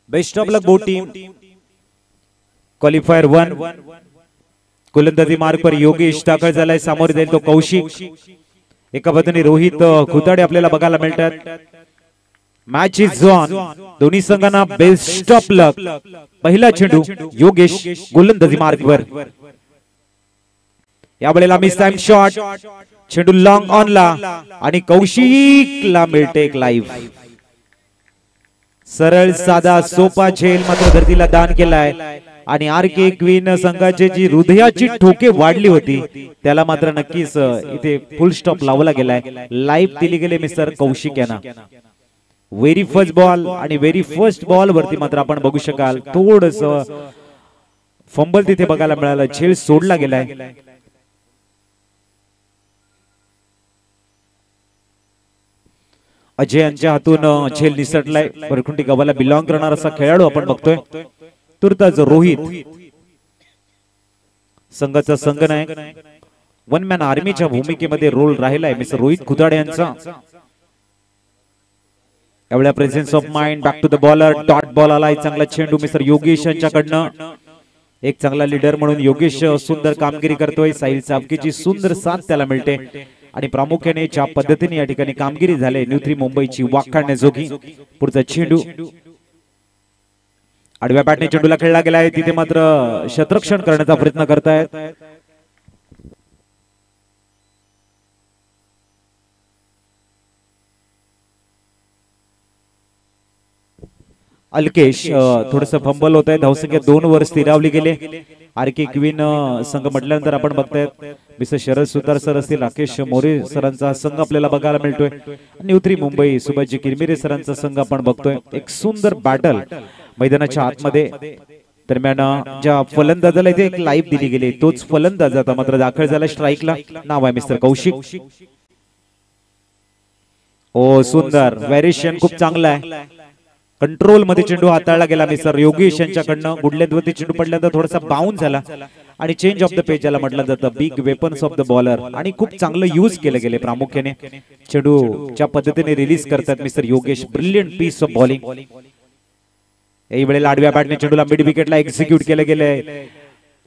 Best of luck both team. Qualifier 1 गोलंदाजी मार्ग पर योगेश दाखल झालाय, समोर जाईल तो कौशिक, एका बाजूने रोहित खुताडे आपल्याला बघायला मिळतात। मॅच इज ऑन, दोन्ही संघांना बेस्ट ऑफ लक। पहिला चेंडू योगेश गोलंदाजी मार्गवर, यावेळेला मिस टाइम शॉट, चेंडू लॉंग ऑन ला आणि कौशिकला मिळते एक लाईव्ह। सरळ साधा सोपा झेल मात्र धरतीला दान केलाय आणि आरके क्वीन संघाची जी हृदयाची ठोके वाढली होती त्याला मात्र नक्कीच इथे फुल स्टॉप लावला गेलाय। लाईव्ह दिली गेले मिस्टर कौशिक यांना। व्हेरी फर्स्ट बॉल आणि व्हेरी फर्स्ट बॉल वरती मात्र आपण बघू शकाल थोडस फंबल तिथे बघायला मिळालं, झेल सोडला गेलाय। अजय यांच्या हातून झेल निसटलाय। वरकुंठी गावाला बिलॉंग करणारा असा खेळाडू आपण बघतोय। तुर्ताच रोहित संघाचा संघनायक, वन मॅन आर्मीच्या भूमिकेमध्ये रोल राहिलाय मिस्टर रोहित खुताडे यांचा। एवढ्या presence of mind, back to the bowler, dot ball आलाय, चांगला चेंडू मिस्टर योगेश यांच्याकडनं। एक चांगला लीडर म्हणून योगेश सुंदर कामगिरी करतोय, साहिल चापकीची सुंदर साथ त्याला मिळते आणि प्रामुख्याने ज्या पद्धतीने या ठिकाणी कामगिरी झाली न्यूथ्री मुंबईची वाक काढण्याजोगी। पुढचा चेंडू आडव्या बॅटने चेंडूला खेळला गेलाय, तिथे मात्र शतरक्षण करण्याचा प्रयत्न करतायत। अल्केश थोडस फंबल होत आहे, धावसंख्या 2 वर स्थिरावली गेले। आरके क्वीन संघ म्हटल्यानंतर आपण बघतायत मिस्टर शरद सुतार सर असतील, राकेश मोरे सरांचा संघ आपल्याला बघायला मिळतोय। न्यूथ्री मुंबई सुभाषजी किरमिरे सरांचा संघ आपण बघतोय। एक सुंदर बॅटल मैदानाच्या आतमध्ये। दरम्यान ज्या फलंदाजाला इथे एक लाईव्ह दिली गेली तोच फलंदाज आता मात्र दाखल झाला स्ट्राईकला, नाव आहे मिस्टर कौशिक। ओ सुंदर व्हेरिएशन खूप चांगला आहे, कंट्रोल मध्ये चेंडू हाताळला गेला मिस्टर योगेश यांच्याकडनं। गुडलेंवरती चेंडू पडल्यानंतर थोडासा बाउन्स झाला आणि चेंज ऑफ द पेज ज्याला म्हटलं जातं, big weapons of the bowler, आणि खूप चांगलं यूज केले गेले प्रामुख्याने। चेंडू ज्या पद्धतीने रिलीज करतात mister Yogesh, brilliant piece of bowling. या वेळेला आडव्या बॅटने चेंडूला मिड विकेटला एक्झिक्यूट केले गेले।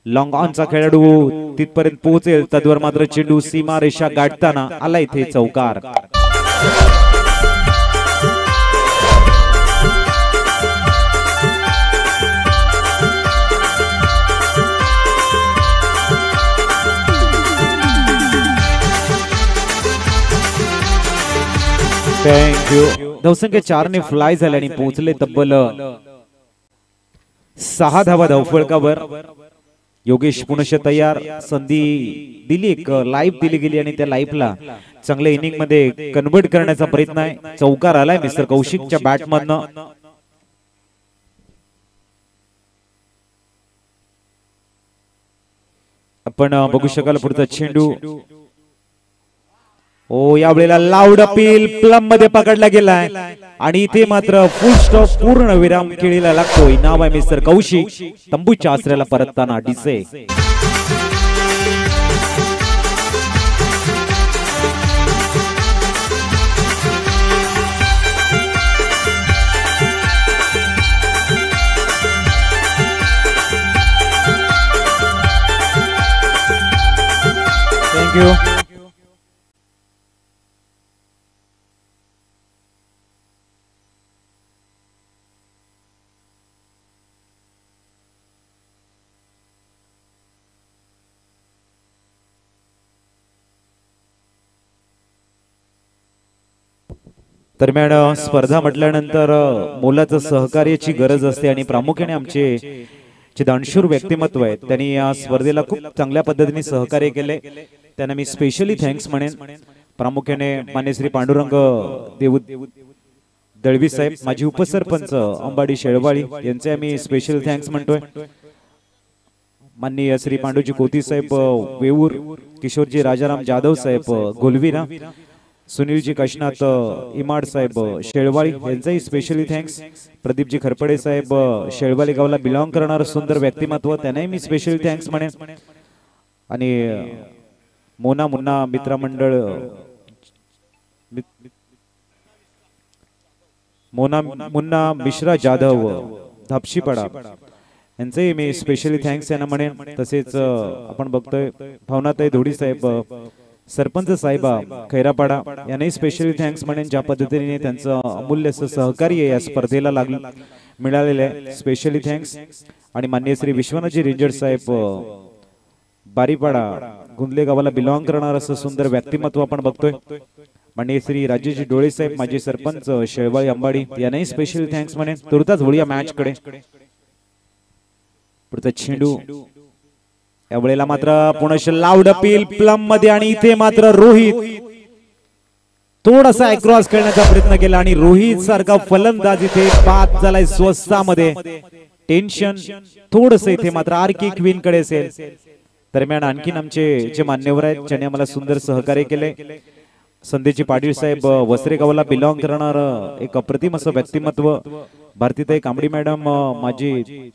लॉंग ऑनचा खेळाडू तिथपर्यंत पोहोचेल तद्वर मात्र चेंडू सीमा रेषा गाठताना आला इथे चौकार। थँक्यू। धावसंख्या 4 ने फ्लाय झाले आणि पोहोचले तब्बल 6 धावा धावफलकावर। योगेश पुनश्च तयार, संधी दिली, एक लाईव्ह दिली गेली आणि त्या लाईव्हला चांगल्या इनिंग मध्ये कन्वर्ट करण्याचा प्रयत्न आहे। चौकार आलाय मिस्टर कौशिकच्या बॅट मधनं। आपण बघू शकाल पुढचा चेंडू, ओ या वेळेला लाऊड अपील प्लम मध्ये पकडला गेलाय आणि इथे मात्र फुल स्टॉप पूर्ण विराम खेळीला लागतोय। नाव आहे मिस्टर कौशिक, तंबूच्या आसऱ्याला परतताना डिसे। थँक्यू। दरम्यान स्पर्धा म्हटल्यानंतर मोलाचं सहकार्याची गरज असते आणि प्रामुख्याने आमचे जे दानशूर व्यक्तिमत्व आहेत त्यांनी या स्पर्धेला खूप चांगल्या पद्धतीने सहकार्य केले, त्यांना मी स्पेशली थँक्स म्हणेन। प्रामुख्याने मान्य श्री पांडुरंग देव दळवी साहेब, माजी उपसरपंच अंबाडी शेळवाळी यांचे आम्ही स्पेशल थँक्स म्हणतोय। माननीय श्री पांडुजी कोती साहेब वेऊर, किशोरजी राजाराम जाधव साहेब गोलवीरा, सुनीलजी काशीनाथ इमाड साहेब शेळवाळी यांचाही स्पेशली थँक्स। प्रदीपजी खरपडे साहेब शेळवाली गावाला बिलॉंग करणारं सुंदर व्यक्तिमत्व, त्यांनाही मी स्पेशली थँक्स म्हणेन। आणि मोना मुन्ना मित्रमंडळ, मोना मुन्ना मिश्रा जाधव धापशीपाडा यांचे मी स्पेशली थँक्स यांना म्हणेन. तसेच आपण बघतोय भावनाताई धोडी साहेब, सरपंच साहेबा खैरापाडा यांनाही स्पेशली थँक्स म्हणेन. ज्या पद्धतीने त्यांचं अमूल्य सहकार्य या स्पर्धेला मिळालेलं आहे, स्पेशली थँक्स. आणि माननीय श्री विश्वनाथजी रेंजर साहेब बारीपाडा गुंदले गावाला बिलॉंग करणार असं सुंदर व्यक्तिमत्व आपण बघतोय. माननीय श्री राजेशजी डोळे साहेब माजी सरपंच शेळवाळी अंबाडी यांनाही स्पेशल थँक्स म्हणेन. तुर्ताच वळूया मॅच कडे. पुढचा चेंडू यावेळेला मात्र पुनश लाऊड अपील प्लम मध्ये आणि इथे मात्र रोहित थोडासा अक्रॉस खेळण्याचा प्रयत्न केला आणि रोहित सारखा फलंदाज इथे बाद झालाय स्वस्तामध्ये. टेन्शन थोडस इथे मात्र आरके क्वीन कडे असेल. दरम्यान आणखीन आमचे जे मान्यवर आहेत ज्यांनी आम्हाला सुंदर सहकार्य केले, संदेशी पाटील साहेब वसरे गावाला बिलॉंग करणार एक अप्रतिम असं व्यक्तिमत्व, भारतीताई कांबडी मॅडम माझी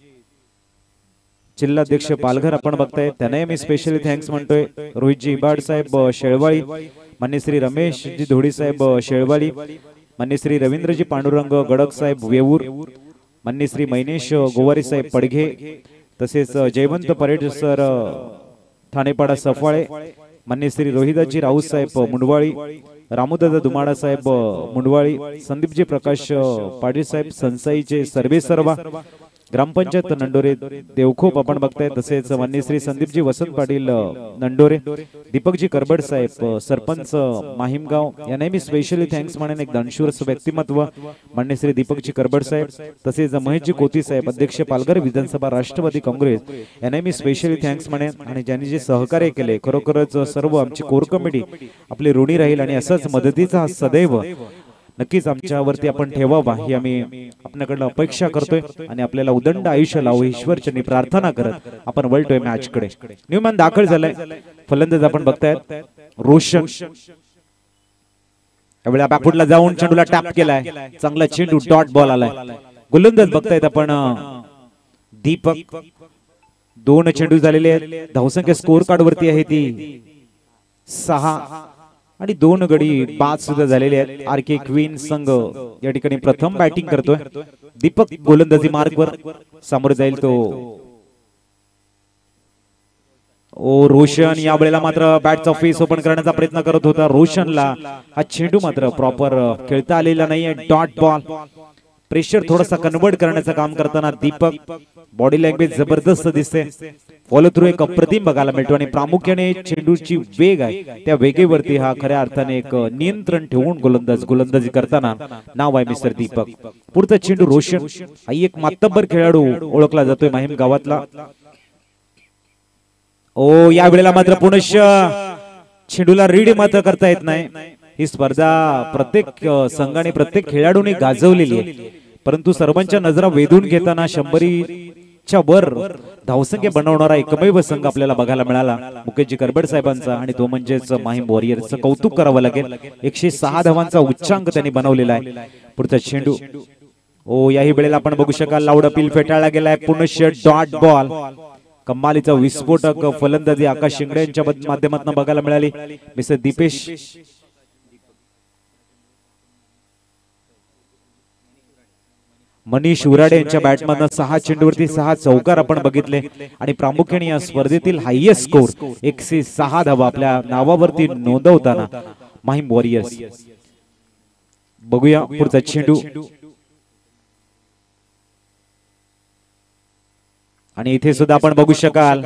जिल्हाध्यक्ष पालघर आपण बघताय त्यांनाही मी स्पेशली थँक्स म्हणतोय. रोहितजी इबाड साहेब शेळवाळी, मान्य श्री रमेशजी धोडी साहेब शेळवाळी, मान्य श्री रवींद्रजी पांडुरंग गडक साहेब वेऊर, मान्य श्री मैनेश गोवारी साहेब पडघे, तसेच जयवंत परेड सर ठाणेपाडा सफाळे, मान्य श्री रोहिदाजी राऊत साहेब मुंडवाळी, रामोदादा दुमाडा साहेब मुंडवाळी, संदीपजी प्रकाश पाटील साहेब संसाईचे सर्वे सर्वा, ग्रामपंचायत नंडोरे देवखोप आपण बघताय. तसेच मान्य श्री संदीपजी वसंत पाटील नंडोरे, दीपकजी करबड साहेब सरपंच माहीमगाव यांना मी स्पेशली थँक्स म्हणेन. एक दानशूर व्यक्तिमत्व मान्य श्री दीपकजी करबड साहेब, तसेच महेशजी कोती साहेब अध्यक्ष पालघर विधानसभा राष्ट्रवादी काँग्रेस यांना मी स्पेशली थँक्स म्हणेन. आणि ज्यांनी जे सहकार्य केले खरोखरच सर्व आमची कोर कमिटी आपली ऋणी राहील आणि असंच मदतीचा सदैव नक्कीच आमच्यावरती आपण ठेवावा ही आम्ही आपल्याकडे अपेक्षा करतोय. आणि आपल्याला उदंड आयुष्य लावो ईश्वरचरणी प्रार्थना करत आपण वळतोय मॅच कडे. न्यूमॅन दाखल झालाय. फलंदाज आपण बघतायत रोशन. यावेळी बॅकफुटला जाऊन चेंडूला टॅप केलाय. चांगला चेंडू डॉट बॉल आलाय. गोलंदाज बघतायत आपण दीपक. 2 चेंडू झालेले आहेत. धावसंख्या स्कोर कार्ड वरती आहे ती 6 आणि 2 गडी बाद सुद्धा झालेले आहेत. आरके क्वीन संघ या ठिकाणी प्रथम बॅटिंग करतोय. दीपक गोलंदाजी मार्ग वर सामोरे जाईल तो. रोशन यावेळेला मात्र बॅटचा फेस ओपन करण्याचा प्रयत्न करत होता. रोशनला हा चेंडू मात्र प्रॉपर खेळता आलेला नाहीये. Dot ball. प्रेशर थोडासा कन्वर्ट करण्याचं काम करताना दीपक. बॉडी लँग्वेज जबरदस्त दिसते. फॉलो थ्रू एक अप्रतिम बघायला मिळतो आणि प्रामुख्याने चेंडूची वेग आहे त्या वेगेवरती हा खऱ्या अर्थाने एक नियंत्रण ठेवून गोलंदाजी करताना नाव आहे मिस्टर दीपक. पुढचा चेंडू रोशन. हा एक मातब्बर खेळाडू ओळखला जातोय माहीम गावातला. या वेळेला मात्र पुनश चेंडूला रीड मात्र करता येत नाही. ही स्पर्धा प्रत्येक संघाने प्रत्येक खेळाडूने गाजवलेली आहे, परंतु सर्वांच्या नजरा वेधून घेताना 100च्या वर धावसंख्या बनवणारा एकमेव संघ आपल्याला बघायला मिळाला मुकेशजी करबड साहेबांचा, आणि तो म्हणजेच माहीम वॉरियर्सचं कौतुक करावं लागेल. 106 धावांचा उच्चांक त्यांनी बनवलेला आहे. पुढचा चेंडू याही वेळेला आपण बघू शकाल लाऊड अपील फेटाळला गेलाय. पुनश डॉट बॉल. कमालीचा विस्फोटक फलंदाजी आकाश शिंगडे यांच्या माध्यमातून बघायला मिळाली. मिस्टर दीपेश मनीष उराडे यांच्या बॅटमधून 6 चेंडूवरती 6 चौकार आपण बघितले आणि प्रामुख्याने या स्पर्धेतील हायएस्ट स्कोर 106 धावा आपल्या नावावरती नोंदवताना माहीम वॉरियर्स. बघूया पुढचा चेंडू. आणि इथे सुद्धा आपण बघू शकाल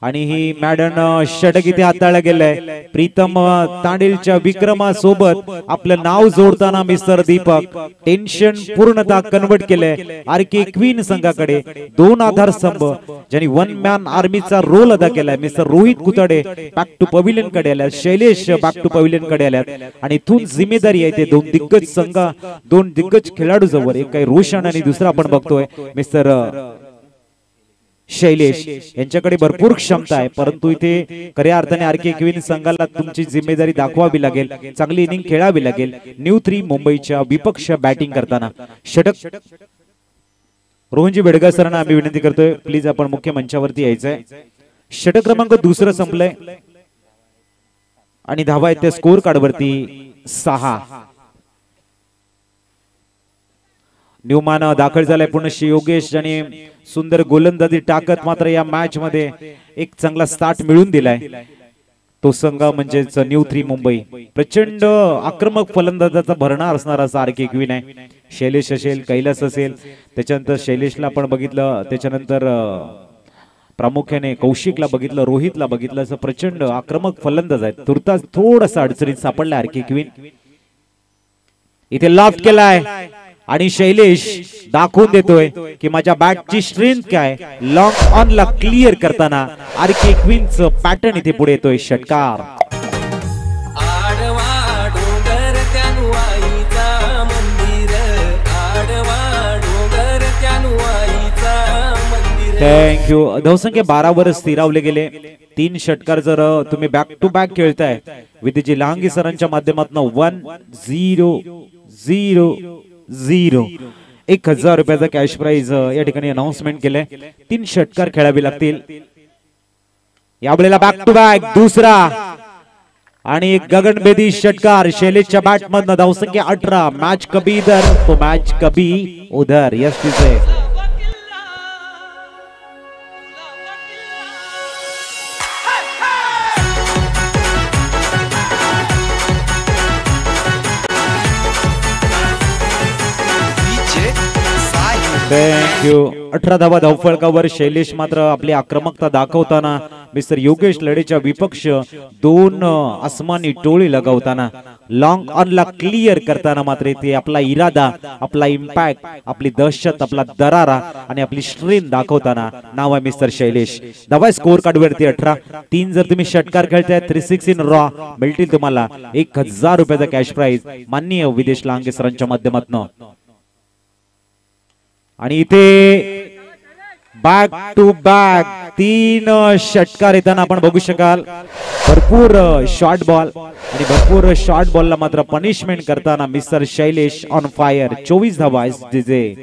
आणि ही मॅडन षटक इथे हाताळलं गेलंय. प्रीतम तांडेलच्या विक्रमासोबत आपलं नाव जोडताना मिस्टर दीपक टेन्शन पूर्णतः कन्वर्ट केलंय आरके क्वीन संघाकडे. 2 आधार स्तंभ ज्यांनी 1 मॅन आर्मीचा रोल अदा केलाय. Mister Rohit Kutade back to pavilion कडे आल्यात. शैलेश बॅक टू पवेलियन कडे आल्यात आणि इथून जिम्मेदारी आहे ते 2 दिग्गज संघ 2 दिग्गज खेळाडू जवळ. एक काही रोशन आणि दुसरा आपण बघतोय मिस्टर शैलेश यांच्याकडे भरपूर क्षमता आहे, परंतु इथे खऱ्या अर्थाने आरके क्वीन संघाला तुमची जिम्मेदारी दाखवावी लागेल. चांगली इनिंग खेळावी लागेल. न्यू 3 मुंबईच्या विपक्ष बॅटिंग करताना षटक. रोहनजी बेडगा सरांना आम्ही विनंती करतोय प्लीज आपण मुख्य मंचावरती यायचंय. षटक क्रमांक 2 संपलंय आणि धावा आहेत त्या स्कोर कार्ड वरती 6. न्यूमान दाखल झालाय पुनश्च योगेश आणि सुंदर गोलंदाजी टाकत मात्र या मॅच मध्ये एक चांगला स्टार्ट मिळून दिलाय तो संघ म्हणजेच न्यू 3 मुंबई. प्रचंड आक्रमक फलंदाजाचा भरणार असणारा सारखी क्वीन आहे. शैलेश असेल, कैलास असेल, त्याच्यानंतर शैलेशला पण बघितलं, त्याच्यानंतर प्रामुख्याने कौशिकला बघितलं, रोहितला बघितलं, असं प्रचंड आक्रमक फलंदाज आहेत. तुर्तास थोडासा अडचणीत सापडला आरके क्वीन. इथे लॉफ्ट केलाय आणि शैलेश दाखवून देतोय की माझ्या बॅटची स्ट्रेंथ काय. लॉंग ऑन ला क्लिअर करताना आरके क्वीनचं पॅटर्न इथे पुढे येतोय. षटकार. थँक्यू. धावसंख्या 12 वर स्थिरावले गेले. 3 षटकार जर तुम्ही बॅक टू बॅक खेळताय विधीजी लहांगी सरांच्या माध्यमातून 1-0-0-0 1000 रुपयाचा कॅश प्राइज या ठिकाणी अनाउन्समेंट केलंय. 3 षटकार खेळावे लागतील यावेळेला. बॅक टू बॅक दुसरा आणि एक गगनभेदी षटकार शैलेशच्या बॅट मधनं. धावसंख्या 18. मॅच कभी इधर तो मॅच कभी उधर. यस तिचे थँक्यू. 18 धावा धावफलकावर. शैलेश मात्र आपली आक्रमकता दाखवताना मिस्टर योगेश लढेच्या विपक्ष 2 आसमानी टोळी लगावताना लॉंग ऑन ला क्लिअर करताना मात्र इथे आपला इरादा, आपला इम्पॅक्ट, आपली दहशत, आपला दरारा आणि आपली स्ट्रेंथ दाखवताना नाव आहे मिस्टर शैलेश. धावा स्कोर कार्ड वरती 18. 3 जर तुम्ही षटकार खेळताय 3-6 इन रॉ मिळतील तुम्हाला 1000 रुपयाचा कॅश प्राइज माननीय विदेश लांगे सरांच्या माध्यमातून. आणि इथे बॅक टू बॅक 3 षटकार येताना आपण बघू शकाल. भरपूर शॉर्ट बॉल आणि भरपूर शॉर्ट बॉलला मात्र पनिशमेंट करताना मिस्टर शैलेश ऑन फायर. 24 धावा जिजे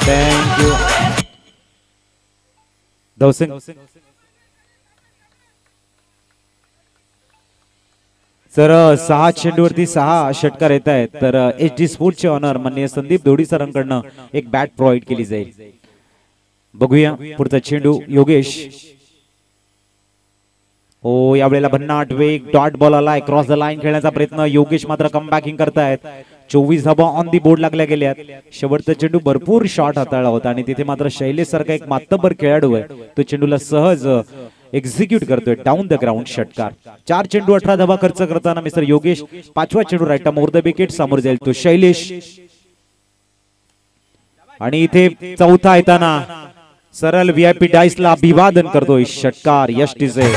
थँक्यू. धावसंख्या सर 6 चेंडूवरती 6 षटकार येत आहेत. तर HD स्पोर्ट्सचे ऑनर माननीय संदीप धोडी सरांकडनं एक बॅट प्रोव्हाइड केली जाईल. बघूया पुढचा चेंडू. योगेश. ओ यावेळेला भन्नाट वेग. डॉट बॉल आलाय. क्रॉस द लाईन खेळण्याचा प्रयत्न. योगेश मात्र कमबॅकिंग करतायत. 24 धावा ऑन दी बोर्ड लागल्या गेल्यात. शेवटचा चेंडू भरपूर शॉट हाताळला होता आणि तिथे मात्र शैलेश सारखा एक मातब्बर खेळाडू आहे तो चेंडूला सहज एक्झिक्यूट करतोय डाऊन द ग्राउंड. षटकार. 4 चेंडू 18 धावा खर्च करताना मिस्टर योगेश. 5वा चेंडू राईट मोर द विकेट समोर जाईल तो शैलेश. आणि इथे 4था येताना सरळ VIP डाईसला अभिवादन करतोय. षटकार. यश टिजे.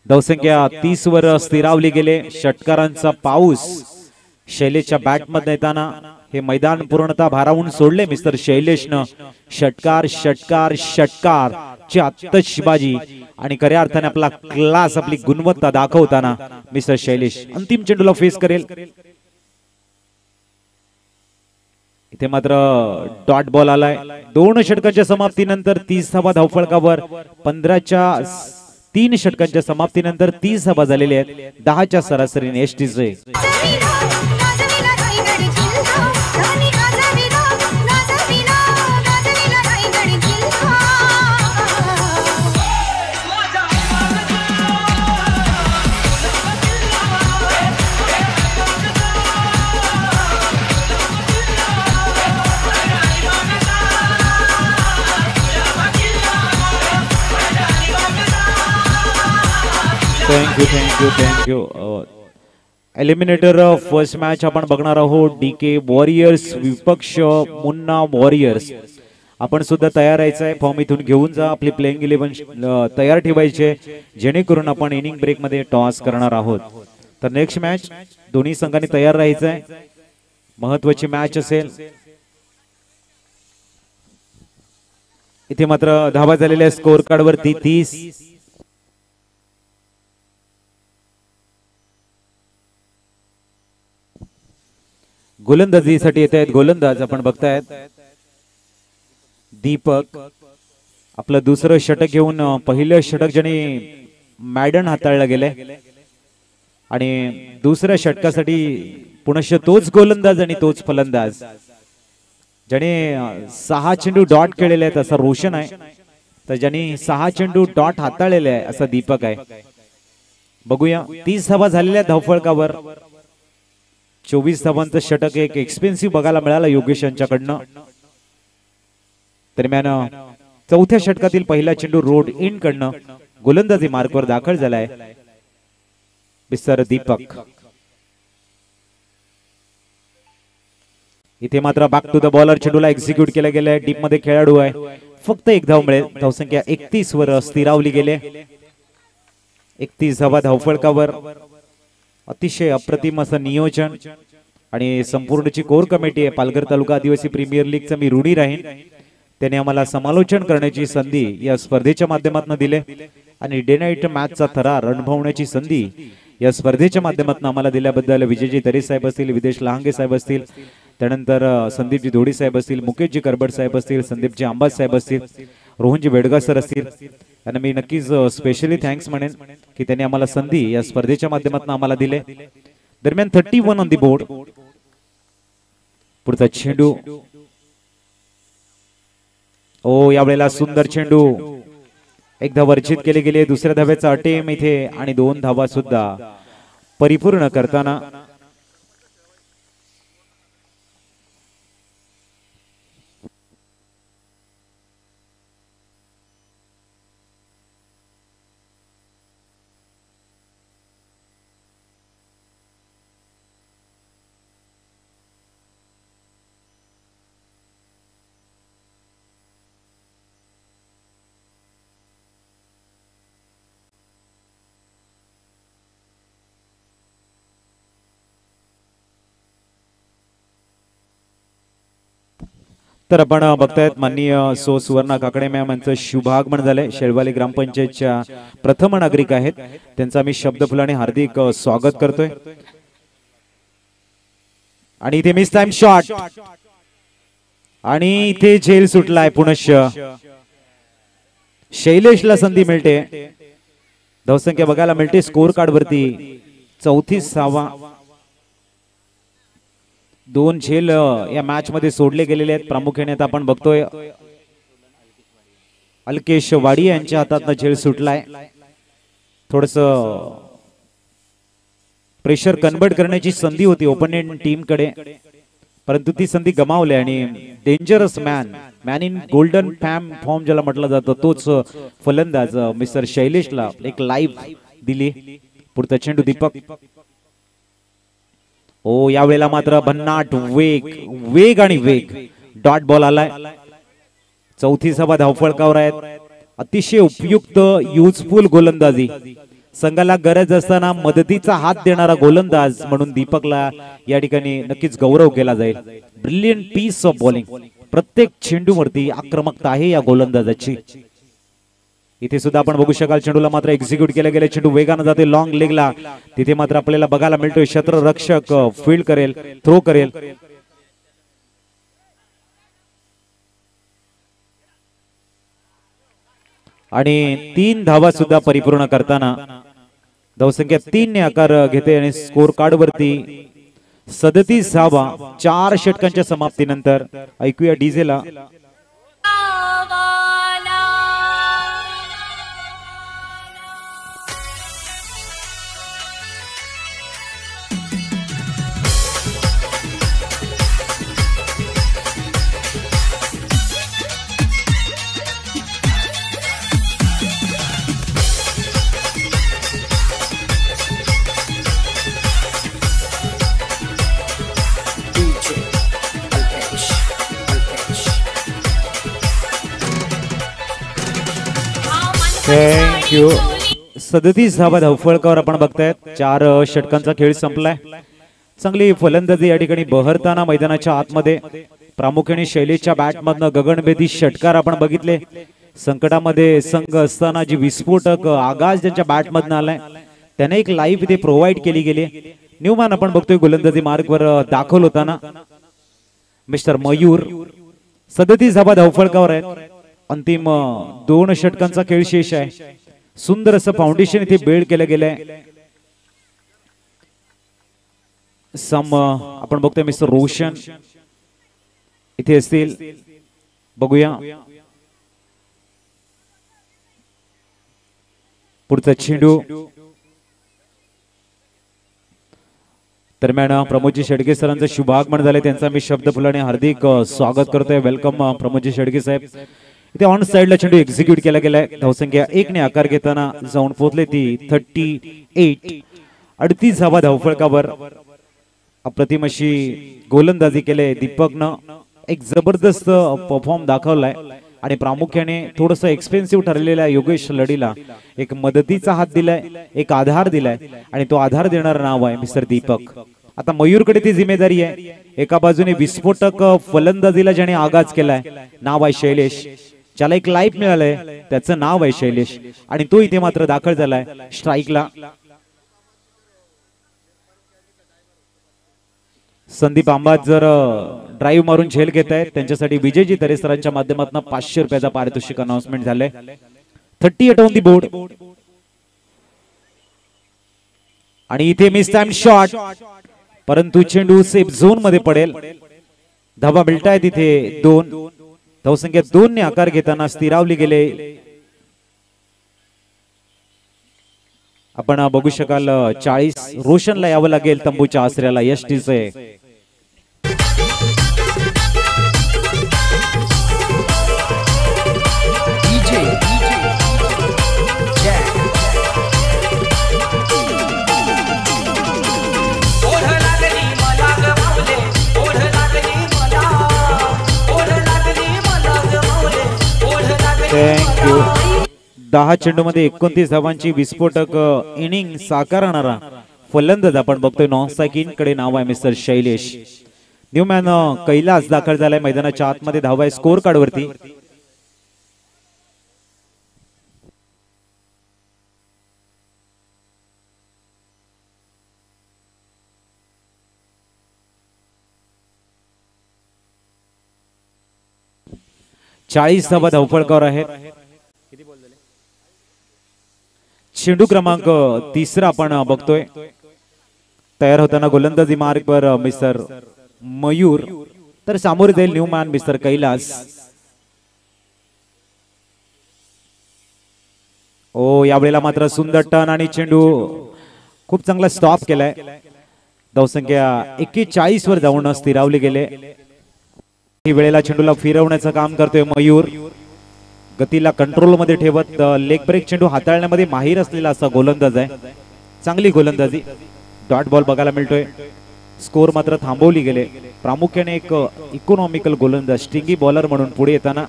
धावसंख्या 30 वर स्थिरावली गेले. षटकारांचा पाऊस शैलेशच्या बॅट मध्ये येताना हे मैदान पूर्णतः भारावून सोडले मिस्टर शैलेशनं. षटकार षटकार षटकार ची आतषबाजी आणि खऱ्या अर्थाने आपला क्लास, आपली गुणवत्ता दाखवताना मिस्टर शैलेश अंतिम चेंडूला फेस करेल. इथे मात्र डॉट बॉल आलाय. 2 षटकांच्या समाप्तीनंतर 30 धावा धावफलकावर. 3 षटकांच्या समाप्तीनंतर 30 धावा झालेल्या आहेत. 10च्या सरासरीने एसटीचे. थँक्यू. एलिमिनेटर फर्स्ट मॅच आपण बघणार आहोत. DK वॉरियर्स विपक्ष मुन्ना वॉरियर्स. आपण सुद्धा तयार राहायचंय. फॉर्म इथून घेऊन जा. आपली प्लेइंग 11 तयार ठेवायचे जेणेकरून आपण इनिंग ब्रेक मध्ये टॉस करणार आहोत. तर नेक्स्ट मॅच दोन्ही संघांनी तयार राहायचंय. महत्वाची मॅच असेल. इथे मात्र धावा झालेल्या स्कोर कार्ड वरती 30. गोलंदाजीसाठी येत आहेत गोलंदाज आपण बघतायत दीपक. आपलं दुसरं षटक घेऊन पहिलं षटक ज्याने मॅडन हाताळलं गेलंय आणि दुसऱ्या षटकासाठी पुनश्च तोच गोलंदाज आणि तोच फलंदाज ज्याने 6 चेंडू डॉट केलेले आहेत असा रोशन आहे, तर ज्याने 6 चेंडू डॉट हाताळलेले आहे असा दीपक आहे. बघूया 30 धावा झालेल्या धावफलकावर. 24 धावांचं षटक एक एक्सपेन्सिव्ह बघायला मिळालं योगेश यांच्याकडनं. दरम्यान चौथ्या षटकातील पहिला चेंडू रोड इन कडनं गोलंदाजी मार्कवर दाखल झालाय मिस्टर दीपक. इथे मात्र बॅक टू द बॉलर चेंडूला एक्झिक्यूट केला गेलाय. डीप मध्ये खेळाडू आहे, फक्त एक धाव मिळेल. धावसंख्या 31 वर स्थिरावली गेले. 31 धावा धावफलकावर. अतिशय अप्रतिम असं नियोजन आणि संपूर्णची कोर कमिटी आहे. पालघर तालुका आदिवासी प्रीमियर लीगचा मी ऋणी राहीन. त्याने आम्हाला समालोचन करण्याची संधी या स्पर्धेच्या माध्यमातून दिले आणि डे नाईट मॅचचा थरार अनुभवण्याची संधी या स्पर्धेच्या माध्यमातून आम्हाला दिल्याबद्दल विजयजी तरे साहेब असतील, विदेश लहांगे साहेब असतील, त्यानंतर संदीपजी धोडी साहेब असतील, मुकेशजी करबड साहेब असतील, संदीपजी आंबाज साहेब असतील, रोहनजी बेडगा सर असतील, त्यांना मी नक्कीच स्पेशली थँक्स म्हणेन की त्यांनी आम्हाला संधी या स्पर्धेच्या माध्यमातून आम्हाला दिले. दरम्यान 31 ऑन दी बोर्ड. पुढचा चेंडू यावेळेला सुंदर चेंडू. एक धाव वर्जित केली गेली. दुसऱ्या धाव्याचा अटेम इथे आणि 2 धावा सुद्धा परिपूर्ण करताना तर आपण बघतायत माननीय सो सुवर्णा काकडे मॅम यांचं शुभागमन झालंय. शेळवाली ग्रामपंचायतच्या प्रथम नागरिक आहेत, त्यांचा मी शब्दफुलाने हार्दिक स्वागत करतोय. आणि इथे मिस टाइम शॉट आणि इथे झेल सुटलाय. पुनश्च शैलेशला संधी मिळते. धावसंख्या बघायला मिळते स्कोर कार्ड वरती 34 धावा. 2 झेल या मॅच मध्ये सोडले गेलेले आहेत. प्रामुख्याने आता आपण बघतोय अलकेश वाडी यांच्या हातातनं झेल सुटलाय. थोडस प्रेशर कन्वर्ट करण्याची संधी होती ओपोनेंट टीम कडे, परंतु ती संधी गमावली आणि dangerous man in golden form ज्याला म्हटलं जातं तोच फलंदाज मिस्टर शैलेशला एक लाईव्ह दिली. पुढचा चेंडू दीपक. यावेळेला मात्र भन्नाट वेग आणि वेग. डॉट बॉल आलाय. 34 धावा धावफलकावर आहेत. अतिशय उपयुक्त युजफुल गोलंदाजी. संघाला गरज असताना मदतीचा हात देणारा गोलंदाज म्हणून दीपकला या ठिकाणी नक्कीच गौरव केला जाईल. Brilliant piece of bowling. प्रत्येक चेंडूवरती आक्रमकता आहे या गोलंदाजाची. इथे सुद्धा आपण बघू शकाल चेंडूला मात्र एक्झिक्यूट केला गेला. चेंडू वेगाने जाते लॉंग लेगला. तिथे मात्र आपल्याला बघायला मिळतोय क्षेत्ररक्षक फील्ड करेल, थ्रो करेल. आणि 3 धावा सुद्धा परिपूर्ण करताना धावसंख्या 3 ने आकार घेते आणि स्कोर कार्ड वरती 37 धावा 4 षटकांच्या समाप्तीनंतर. ऐकूया डीजेला. थँक्यू. 37 धावा धावफलकावर आपण बघतायत. 4 षटकांचा खेळ संपलाय. चांगली फलंदाजी या ठिकाणी बहरताना मैदानाच्या आतमध्ये प्रामुख्याने शैलेशच्या बॅटमधनं गगनभेदी षटकार आपण बघितले. संकटामध्ये संघ असताना जी विस्फोटक आगाज त्यांच्या बॅटमधनं आलाय त्याने एक लाईव्ह इथे प्रोव्हाइड केली गेली. न्यूमॅन आपण बघतोय गोलंदाजी मार्गवर दाखल होताना. मिस्टर मयूर 37 धावा धावफलकावर आहेत. अंतिम 2 षटकांचा खेळ शेष आहे. सुंदर असं फाउंडेशन इथे बिल्ड केलं गेलंय. आपण बघतोय मिस्टर रोशन इथे असतील. बघूया पुढचा चेंडू. दरम्यान प्रमोदजी शेडगे सरांचं शुभागमन झाले. त्यांचा मी शब्द फुलाने हार्दिक स्वागत करतोय. वेलकम प्रमोदजी शेडगे साहेब. इथे ऑन साइडला चेंडू एक्झिक्यूट केला गेलाय. धावसंख्या 1 ने आकार घेताना जाऊन पोहोचले ती 38. 38 धावा धावफलकावर. अप्रतिम अशी गोलंदाजी केले दीपकनं. एक जबरदस्त परफॉर्म दाखवलाय आणि प्रामुख्याने थोडस एक्सपेन्सिव्ह ठरलेल्या योगेश लढीला एक मदतीचा हात दिलाय, एक आधार दिलाय आणि तो आधार देणारं नाव आहे मिस्टर दीपक. आता मयूरकडे ती जिम्मेदारी आहे. एका बाजूने विस्फोटक फलंदाजीला ज्याने आगाज केलाय नाव आहे शैलेश. ज्याला एक लाईफ मिळालंय त्याचं नाव आहे शैलेश आणि तो इथे मात्र दाखल झालाय स्ट्राईकला. संदीप आंबात जर ड्राईव्ह मारून झेल घेत आहेत त्यांच्यासाठी विजयजी तरे सरांच्या माध्यमातून 500 रुपयाचा पारितोषिक अनाउन्समेंट झाले. 38 ऑन दी बोर्ड आणि इथे मिस टाइम शॉट परंतु चेंडू सेफ झोन मध्ये पडेल. धावा मिळतायत तिथे 2. धावसंख्या 2 ने आकार घेताना स्थिरावली गेले. आपण बघू शकाल 40 रोशनला यावं लागेल तंबूच्या आसऱ्याला यष्टीचे. थँक्यू. 10 चेंडूमध्ये 29 धावांची विस्फोटक इनिंग साकारणारा फलंदाज आपण बघतोय नॉन स्ट्रायकिंग कडे नाव आहे मिस्टर शैलेश. न्यूमॅन कैलास दाखल झालाय मैदानाच्या आतमध्ये. धावा आहे स्कोर कार्ड वरती. चाळीस धावा धावफलकावर आहेत. चेंडू क्रमांक 3 आपण बघतोय. तयार होताना गोलंदाजी मार्गवर मिस्टर मयूर तर सामोरे जाईल न्यूमॅन मिस्टर कैलास. ओ यावेळेला मात्र सुंदर टर्न आणि चेंडू खूप चांगला स्टॉप केलाय. धावसंख्या 41 वर जाऊन स्थिरावले गेले. ही वेळेला चेंडूला फिरवण्याचं काम करतोय मयूर. गतीला कंट्रोल मध्ये ठेवत लेग ब्रेक चेंडू हाताळण्यामध्ये माहीर असलेला असा गोलंदाज आहे. चांगली गोलंदाजी. डॉट बॉल बघायला मिळतोय. स्कोर मात्र थांबवली गेले. प्रामुख्याने एक इकॉनॉमिकल गोलंदाज स्टिंगी बॉलर म्हणून पुढे येताना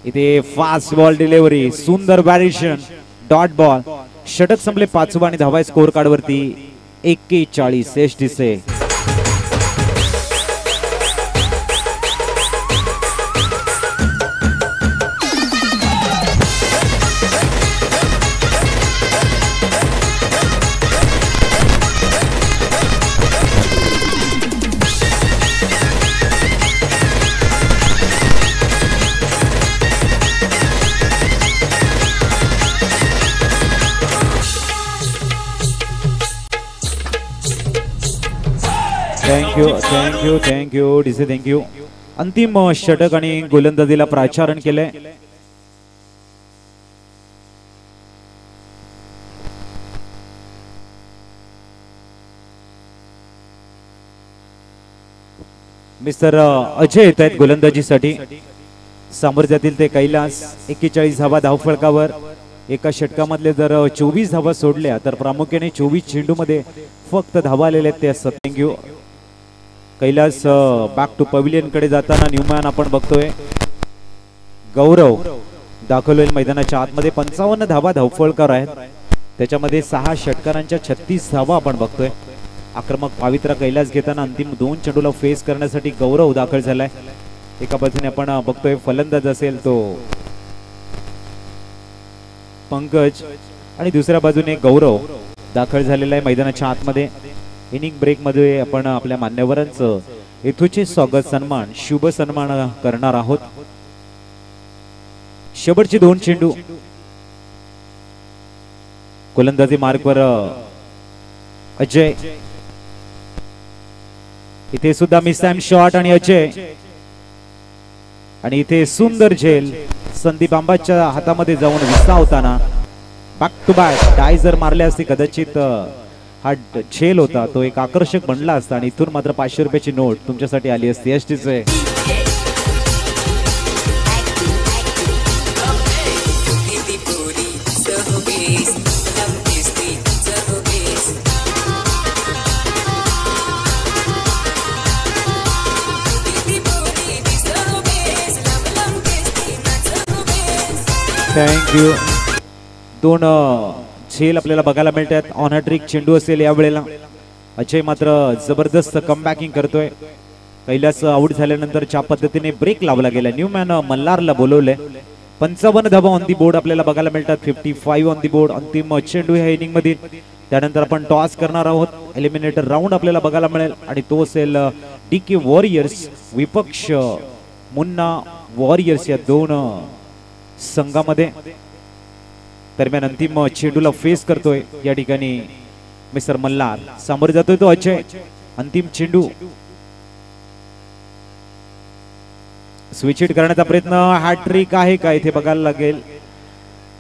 इथे फास्ट बॉल डिलिव्हरी सुंदर व्हॅरिएशन डॉट बॉल. षटक संपले 5वा आणि धावा स्कोर कार्ड वरती 41 एसटीचे. Thank you DC thank you. अंतिम षटक आणि गोलंदाजीला प्राचारण केलंय. मिस्टर अजय येत आहेत गोलंदाजीसाठी. सामर्थ्यातील ते कैलास. 41 धावा धावफलकावर. एका षटकामधले जर 24 धावा सोडल्या तर प्रामुख्याने 24 चेंडू मध्ये फक्त धावा आलेले आहेत ते असतात. Thank you. Kailas back to pavilion कडे जाताना न्यूमॅन आपण बघतोय. गौरव दाखल होईल मैदानाच्या आतमध्ये. 55 धावा धावफलकावर आहेत. त्याच्यामध्ये 6 षटकारांच्या 36 धावा आपण बघतोय. आक्रमक पवित्रा कैलास घेताना अंतिम 2 चेंडूला फेस करण्यासाठी गौरव दाखल झालाय. एका बाजूने आपण बघतोय फलंदाज असेल तो पंकज आणि दुसऱ्या बाजूने गौरव दाखल झालेला आहे मैदानाच्या आतमध्ये. इनिंग ब्रेक मध्ये आपण आपल्या मान्यवरांचं येथूचे स्वागत सन्मान शुभ सन्मान करणार आहोत. शेवटचे 2 चेंडू गोलंदाजी मार्कवर अजय. इथे सुद्धा मिस टाइम शॉट आणि अजय आणि इथे सुंदर झेल संदीप आंबाच्या हातामध्ये जाऊन विसावताना बॅक टू बॅक डाय जर मारले असते कदाचित हा झेल होता तो एक आकर्षक बनला असता आणि इथून मात्र 500 रुपयाची नोट तुमच्यासाठी आली असती. एसटीचे थँक्यू. 2 झेल आपल्याला बघायला मिळतात. ऑन अ ट्रिक चेंडू असेल यावेळेला. अजय मात्र जबरदस्त कमबॅकिंग करतोय. कैलास आउट झाल्यानंतर ज्या पद्धतीने ब्रेक लावला गेला न्यूमॅन मल्हारला बोलवलंय. 55 धावा ऑन दी बोर्ड आपल्याला बघायला मिळतात. 55 ऑन दी बोर्ड. अंतिम चेंडू ह्या इनिंग मध्ये. त्यानंतर आपण टॉस करणार आहोत. एलिमिनेटर राऊंड आपल्याला बघायला मिळेल आणि तो असेल डीके वॉरियर्स विपक्ष मुन्ना वॉरियर्स या 2 संघामध्ये. दरम्यान अंतिम चेंडूला फेस करतोय या ठिकाणी मिस्टर मल्हार. सामोरे जातोय तो अजय. अंतिम चेंडू स्विच हिट करण्याचा प्रयत्न. हॅट्रिक आहे का इथे बघायला लागेल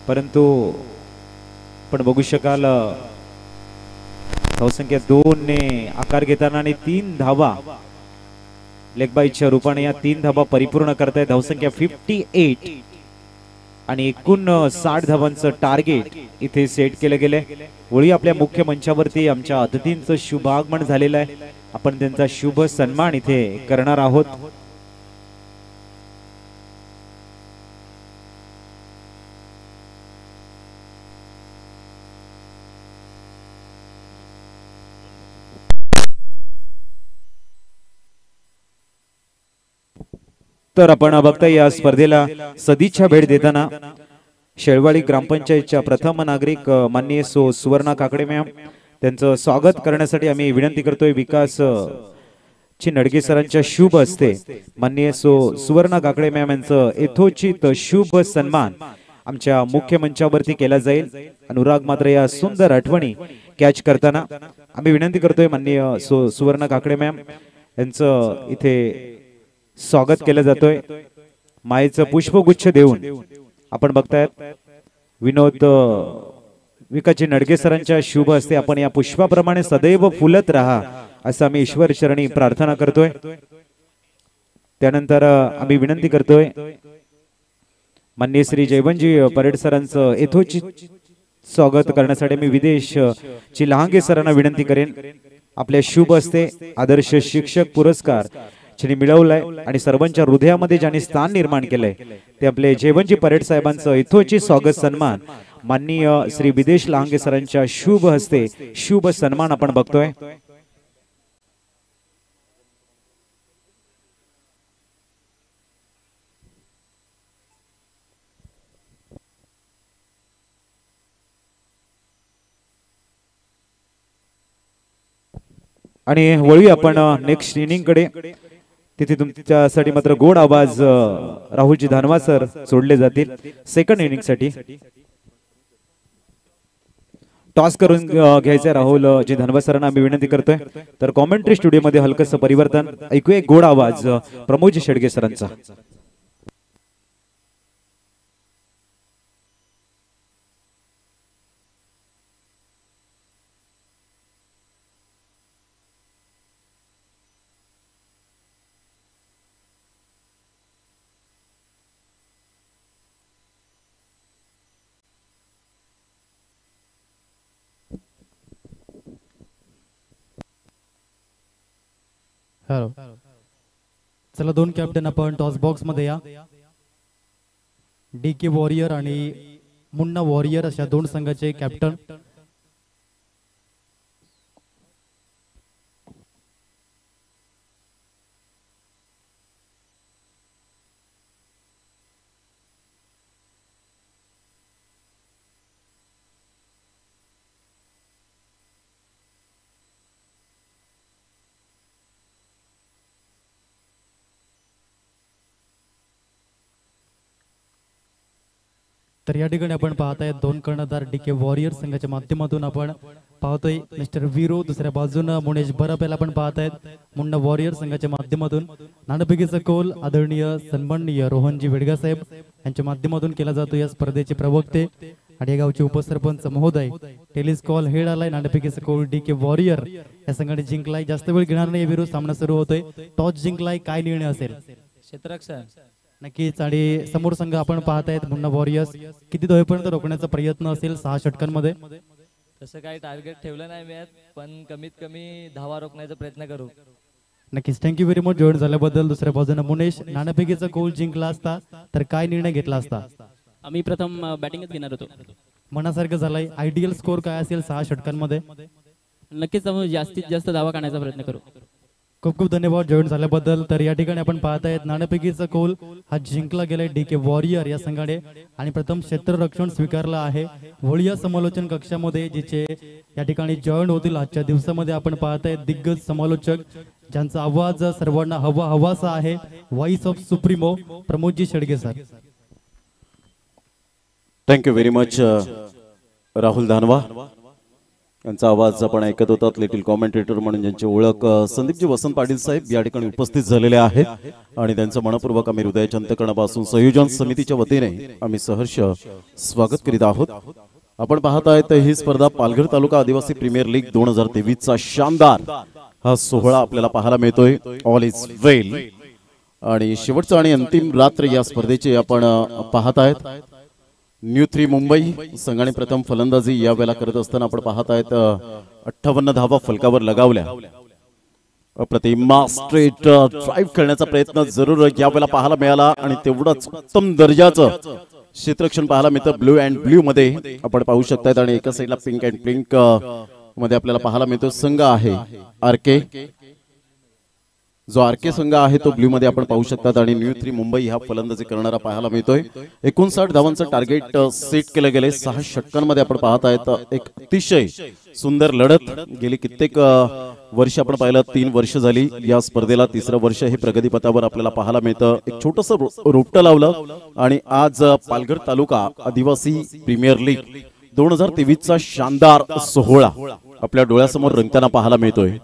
परंतु आपण बघू शकाल धावसंख्या 2 ने आकार घेताना आणि 3 धावा लेगबाईच्या रूपाने या 3 धावा परिपूर्ण करताय. धावसंख्या 58 आणि एकूण 60 धावांचं टार्गेट इथे सेट केलं गेलंय. वळी आपल्या मुख्य मंचावरती आमच्या अतिथींचं शुभागमन झालेलं आहे. आपण त्यांचा शुभ सन्मान इथे करणार आहोत. तर आपण बघता या स्पर्धेला सदिच्छा भेट देताना शेळवाडी ग्रामपंचायतच्या प्रथम नागरिक माननीय सुवर्णा काकडे मॅम त्यांचं स्वागत करण्यासाठी आम्ही विनंती करतोय. विकास ची नडगे सरांच्या शुभ हस्ते माननीय सुवर्णा काकडे मॅम यांचं यथोचित शुभ सन्मान आमच्या मुख्य मंचावरती केला जाईल. अनुराग मात्र या सुंदर आठवणी कॅच करताना आम्ही विनंती करतोय माननीय सुवर्णा काकडे मॅम यांचं इथे स्वागत केलं जातोय. मायेचं पुष्पगुच्छ देऊन आपण बघतायत विनोद विकासजी नडगे सरांच्या शुभ हस्ते आपण या पुष्पाप्रमाणे सदैव फुलत राहा असं आम्ही ईश्वर चरणी प्रार्थना करतोय. त्यानंतर आम्ही विनंती करतोय माननीय श्री जयवंतजी परेड सरांचं यथोचित स्वागत करण्यासाठी मी विदेश ची लहांगे सरांना विनंती करेन. आपल्या शुभ हस्ते आदर्श शिक्षक पुरस्कार ज्यांनी मिळवलाय आणि सर्वांच्या हृदयामध्ये ज्यांनी स्थान निर्माण केलंय ते आपले जयवंतजी परेड साहेबांचं यथोचित स्वागत सन्मान माननीय श्री विदेश लहांगे सरांच्या शुभ हस्ते शुभ सन्मान आपण बघतोय. आणि वळी आपण नेक्स्ट इनिंग कडे. तिथे तुमच्यासाठी मात्र गोड आवाज राहुलजी धानवा सर सोडले जातील सेकंड इनिंग साठी. टॉस करून घ्यायचे राहुल जी धनवा सरांना आम्ही विनंती करतोय. तर कॉमेंट्री स्टुडिओ मध्ये हलकस परिवर्तन. ऐकूया गोड आवाज प्रमोद शेडगे सरांचा. हॅलो, चला 2 कॅप्टन आपण टॉस बॉक्स मध्ये या. डीके वॉरियर आणि मुन्ना वॉरियर अशा 2 संघाचे कॅप्टन. तर या ठिकाणी आपण पाहताय दोन कर्णधार DK वॉरियर संघाच्या माध्यमातून आपण पाहतोय मिस्टर वीरो, दुसऱ्या बाजूने मुनेश बरप याला आपण पाहतायत मुन्ना वॉरियर संघाच्या माध्यमातून. नाणेफेकीचा कौल आदरणीय सन्माननीय रोहनजी वेडगा साहेब यांच्या माध्यमातून केला जातो. या स्पर्धेचे प्रवक्ते आणि या गावचे उपसरपंच महोदय. टेलिस कॉल हेड आलाय. नाणेफेकीचा कौल DK वॉरियर या संघाने जिंकलाय. जास्त वेळ घेणार नाही विरोध सामना सुरू होतोय. टॉस जिंकलाय. काय निर्णय असेल? क्षेत्ररक्षण नक्कीच. आणि समोर संघ आपण पाहतायत मुन्ना वॉरियर्स. किती धावेपर्यंत रोखण्याचा प्रयत्न असेल 6 षटकांमध्ये? तसं काही टार्गेट ठेवलं नाही मी, पण कमीत कमी धावा रोखण्याचा प्रयत्न करू. नक्कीच. थँक्यू व्हेरी मच जॉईन झाल्याबद्दल. दुसऱ्या बाजूने मुनेश, नाणेफेकीचा कौल जिंकला असता तर काय निर्णय घेतला असता? आम्ही प्रथम बॅटिंगच घेणार होतो. मनासारखं झालंय. आयडियल स्कोर काय असेल 6 षटकांमध्ये? नक्कीच आम्ही जास्तीत जास्त धावा काढण्याचा प्रयत्न करू. खूप खूप धन्यवाद जॉईन झाल्याबद्दल. तर या ठिकाणी आपण पाहतायत नाणेफेकीचा कौल हा जिंकला गेलाय DK वॉरियर या संघाने आणि प्रथम क्षेत्ररक्षण स्वीकारलं आहे. वळिया समालोचन कक्षामध्ये जिचे या ठिकाणी जॉईन होतील आजच्या दिवसामध्ये आपण पाहतायत दिग्गज समालोचक ज्यांचा आवाज सर्वांना हवासा आहे. Voice of supremo Pramodji Shedge sir. Thank you very much Rahul Dhanwa यांचा आवाज आपण ऐकत होतात. लिटिल कॉमेंटेटर म्हणून ज्यांची ओळख संदीपजी वसंत पाटील साहेब या ठिकाणी उपस्थित झालेले आहेत आणि त्यांचं मनपूर्वक आम्ही हृदयाच्या अंतःकरणापासून संयोजन समितीच्या वतीने आम्ही सहर्ष स्वागत करीत आहोत. आपण पाहत आहेत ही स्पर्धा पालघर तालुका आदिवासी प्रीमियर लीग 2023 चा शानदार हा सोहळा आपल्याला पाहायला मिळतोय. ऑल इज वेल आणि शेवटचा आणि अंतिम रात्र या स्पर्धेची आपण पाहत आहेत. न्यू 3 मुंबई संघाने प्रथम फलंदाजी यावेळेला करत असताना आपण पाहत आहेत 58 धावा फलकावर लगावल्या. अप्रतिम स्ट्रेट ड्राइव्ह करण्याचा प्रयत्न जरूर यावेळेला पाहायला मिळाला आणि तेवढंच उत्तम दर्जाचं क्षेत्ररक्षण पाहायला मिळतं. ब्लू अँड ब्ल्यू मध्ये आपण पाहू शकतात आणि एका साईडला पिंक अँड पिंक मध्ये आपल्याला पाहायला मिळतो संघ आहे RK. जो RK संघ आहे तो ब्ल्यू मध्ये आपण पाहू शकतात आणि न्यू 3 मुंबई हा फलंदाजी करणारा पाहायला मिळतोय. 59 धावांचं टार्गेट सेट केलं गेले. 6 षटकांमध्ये आपण पाहत आहेत एक अतिशय सुंदर लढत. गेली कित्येक वर्ष आपण पाहिलं 3 वर्ष झाली या स्पर्धेला. 3रं वर्ष हे प्रगतीपथावर आपल्याला पाहायला मिळतं. एक छोटंसं रोपटं लावलं आणि आज पालघर तालुका आदिवासी प्रीमियर लीग 2023 चा शानदार सोहळा आपल्या डोळ्यासमोर रंगताना पाहायला मिळतोय.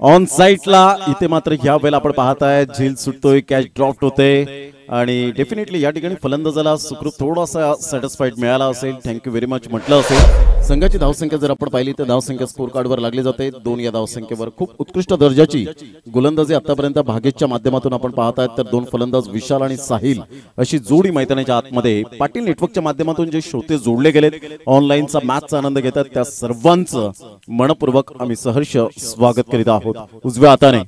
ऑन साइटला इथे मात्र या वेळेला आपण पाहताय झील सुटतोय, कॅच ड्रॉप होते आणि डेफिनेटली या ठिकाणी फलंदाजाला सुखरूप थोडासा सॅटिस्फाईड मिळाला असेल. थँक्यू व्हेरी मच म्हटलं असेल. संघाची धावसंख्या जर आपण पाहिली तर धावसंख्या स्कोर कार्डवर लागली जाते 2 या धावसंख्येवर. खूप उत्कृष्ट दर्जाची गोलंदाजी आतापर्यंत भागेशच्या माध्यमातून आपण पाहतायत. तर 2 फलंदाज विशाल आणि साहिल अशी जोडी मैदानाच्या आतमध्ये पाटील नेटवर्कच्या माध्यमातून जे श्रोते जोडले गेलेत ऑनलाईनचा मॅचचा आनंद घेतात त्या सर्वांचं मनपूर्वक आम्ही सहर्ष स्वागत करीत आहोत. उजव्या हाताने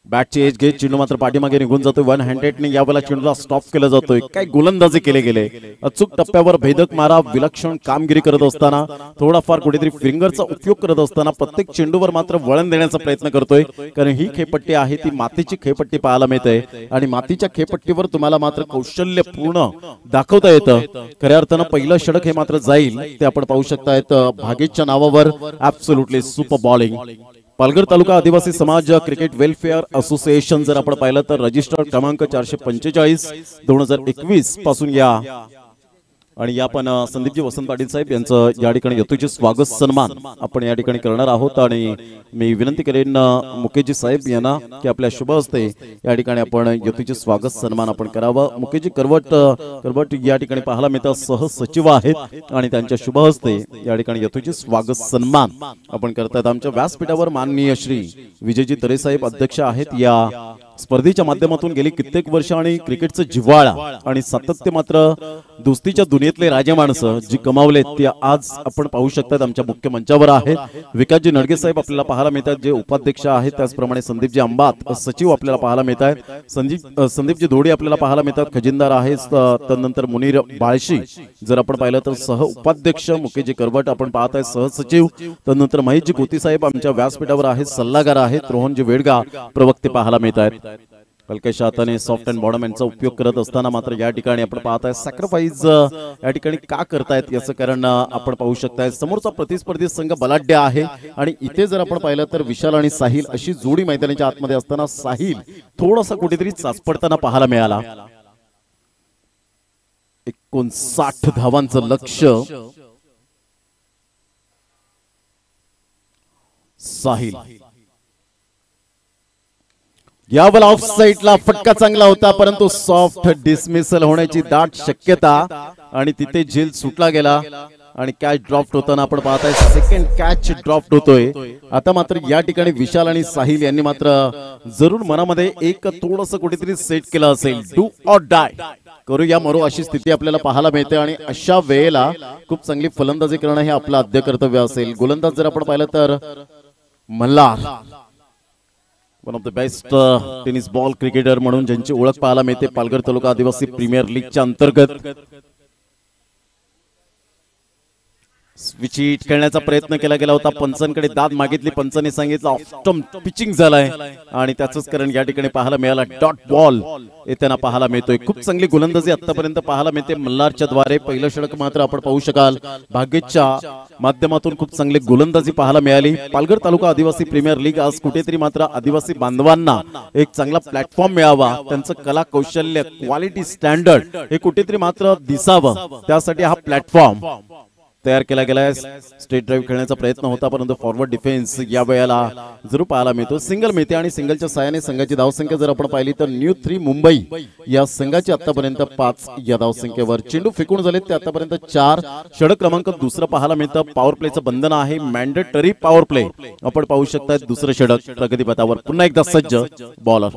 बॅटची एज घेत चेंडू मात्र पाठीमागे निघून जातोय. 1 हँडेडने यावेळेला चेंडूला स्टॉप केला जातोय. काय गोलंदाजी केले गेले. अचूक टप्प्यावर भेदक मारा, विलक्षण कामगिरी करत असताना थोडाफार कुठेतरी फिंगरचा उपयोग करत असताना प्रत्येक चेंडूवर मात्र वळण देण्याचा प्रयत्न करतोय. कारण ही खेळपट्टी आहे ती मातीची खेळपट्टी पाहायला मिळते आणि मातीच्या खेळपट्टीवर तुम्हाला मात्र कौशल्य पूर्ण दाखवता येतं. खऱ्या अर्थानं पहिलं षटक हे मात्र जाईल ते आपण पाहू शकतायत. भागेशच्या नावावर ऍब्सोल्युटली सुपर बॉलिंग. पालघर तालुका आदिवासी समाज क्रिकेट वेलफेअर असोसिएशन जर आपण पाहिलं तर रजिस्टर्ड क्रमांक 445 2021 पासून या आणि या पण संदीपजी वसंत पाटील साहेब यांचं या ठिकाणी यथोचित स्वागत सन्मान आपण या ठिकाणी करणार आहोत. आणि मी विनंती करेन मुकेशजी साहेब यांना की आपल्या शुभ हस्ते या ठिकाणी आपण यथोचित स्वागत सन्मान आपण करावं. मुकेशजी करवट या ठिकाणी पाहायला मिळतात सहसचिव आहेत आणि त्यांच्या शुभ हस्ते या ठिकाणी यथोचित स्वागत सन्मान आपण करतात. आमच्या व्यासपीठावर माननीय श्री विजयजी तरे साहेब अध्यक्ष आहेत. या स्पर्धेच्या माध्यमातून गेली कित्येक वर्ष आणि क्रिकेटचं जिव्हाळा आणि सातत्य मात्र दोस्तीच्या दुनियेतले राजे माणसं जी कमावले ते आज आपण पाहू शकतात आमच्या मुख्य मंचावर आहेत. विकासजी नडगे साहेब आपल्याला पाहायला मिळतात जे उपाध्यक्ष आहेत. त्याचप्रमाणे संदीपजी अंबात सचिव आपल्याला पाहायला मिळत आहेत. संदीपजी धोडी आपल्याला पाहायला मिळतात खजिनदार आहेत. त्यानंतर मुनीर बाळशी जर आपण पाहिलं तर सह उपाध्यक्ष. मुकेशजी करवट आपण पाहत आहे सहसचिव. त्यानंतर महेशजी गोती साहेब आमच्या व्यासपीठावर आहेत सल्लागार आहेत. रोहनजी वेडगा प्रवक्ते पाहायला मिळत आहेत. हलक्याशा हाताने सॉफ्ट अँड बॉटम यांचा उपयोग करत असताना मात्र या ठिकाणी आपण पाहताय सॅक्रिफाईस या ठिकाणी का करतायत याचं कारण आपण पाहू शकताय. समोरचा प्रतिस्पर्धी संघ बलाढ्य आहे आणि इथे जर आपण पाहिलं तर विशाल आणि साहिल अशी जोडी मैदानाच्या आतमध्ये असताना साहिल थोडासा कुठेतरी चाचपडताना पाहायला मिळाला. 59 धावांचं लक्ष्य. साहिल यावर ऑफ साइडला फटका चांगला होता, परंतु सॉफ्ट डिसमिसल होण्याची दाट शक्यता आणि तिथे झेल सुटला गेला आणि कॅच ड्रॉप होताना आपण पाहताय सेकंड कॅच ड्रॉप होतोय. आता मात्र या ठिकाणी विशाल आणि साहिल यांनी मात्र जरूर मनामध्ये एक थोडंसं कुठेतरी सेट केलं असेल, डू ऑर डाय, करू या मरो अशी स्थिती आपल्याला पाहायला मिळते आणि अशा वेळेला खूप चांगली फलंदाजी करणं हे आपलं आद्य कर्तव्य असेल. गोलंदाज जर आपण पाहिलं तर Malhar, one of the best tennis ball cricketer म्हणून ज्यांची ओळख पाहायला मिळते पालघर तालुका आदिवासी प्रीमियर लीगच्या अंतर्गत. स्विचिट खेळण्याचा प्रयत्न केला गेला होता, पंचांकडे दाद मागितली, पंचांनी सांगितलं ऑफ स्टंप पिचिंग झालाय आणि त्याचंच कारण या ठिकाणी पाहायला मिळाला. डॉट बॉल येताना पाहायला मिळतोय. खूप चांगली गोलंदाजी आतापर्यंत पाहायला मिळते मल्हारच्या द्वारे. पहिलं षटक मात्र आपण पाहू शकाल भाग्यच्या माध्यमातून खूप चांगली गोलंदाजी पाहायला मिळाली. पालघर तालुका आदिवासी प्रीमियर लीग आज कुठेतरी मात्र आदिवासी बांधवांना एक चांगला प्लॅटफॉर्म मिळावा, त्यांचं कला कौशल्य क्वालिटी स्टँडर्ड हे कुठेतरी मात्र दिसावं, त्यासाठी हा प्लॅटफॉर्म तयार केला गेलाय. स्ट्रेट ड्राईव्ह खेळण्याचा प्रयत्न होता, परंतु फॉरवर्ड डिफेन्स या वेळेला जरूर पाहायला मिळतो. सिंगल मिळते आणि सिंगलच्या साहाय्याने संघाची धावसंख्या जर आपण पाहिली तर न्यू 3 मुंबई या संघाची आतापर्यंत 5 या धावसंख्येवर. चेंडू फेकून झालेत ते आतापर्यंत 4. षटक क्रमांक दुसरं पाहायला मिळतं. पॉवर प्लेचं बंधन आहे, मॅन्डेटरी पॉवर प्ले आपण पाहू शकता. दुसरं षटक प्रगतीपथावर पुन्हा एकदा सज्ज बॉलर.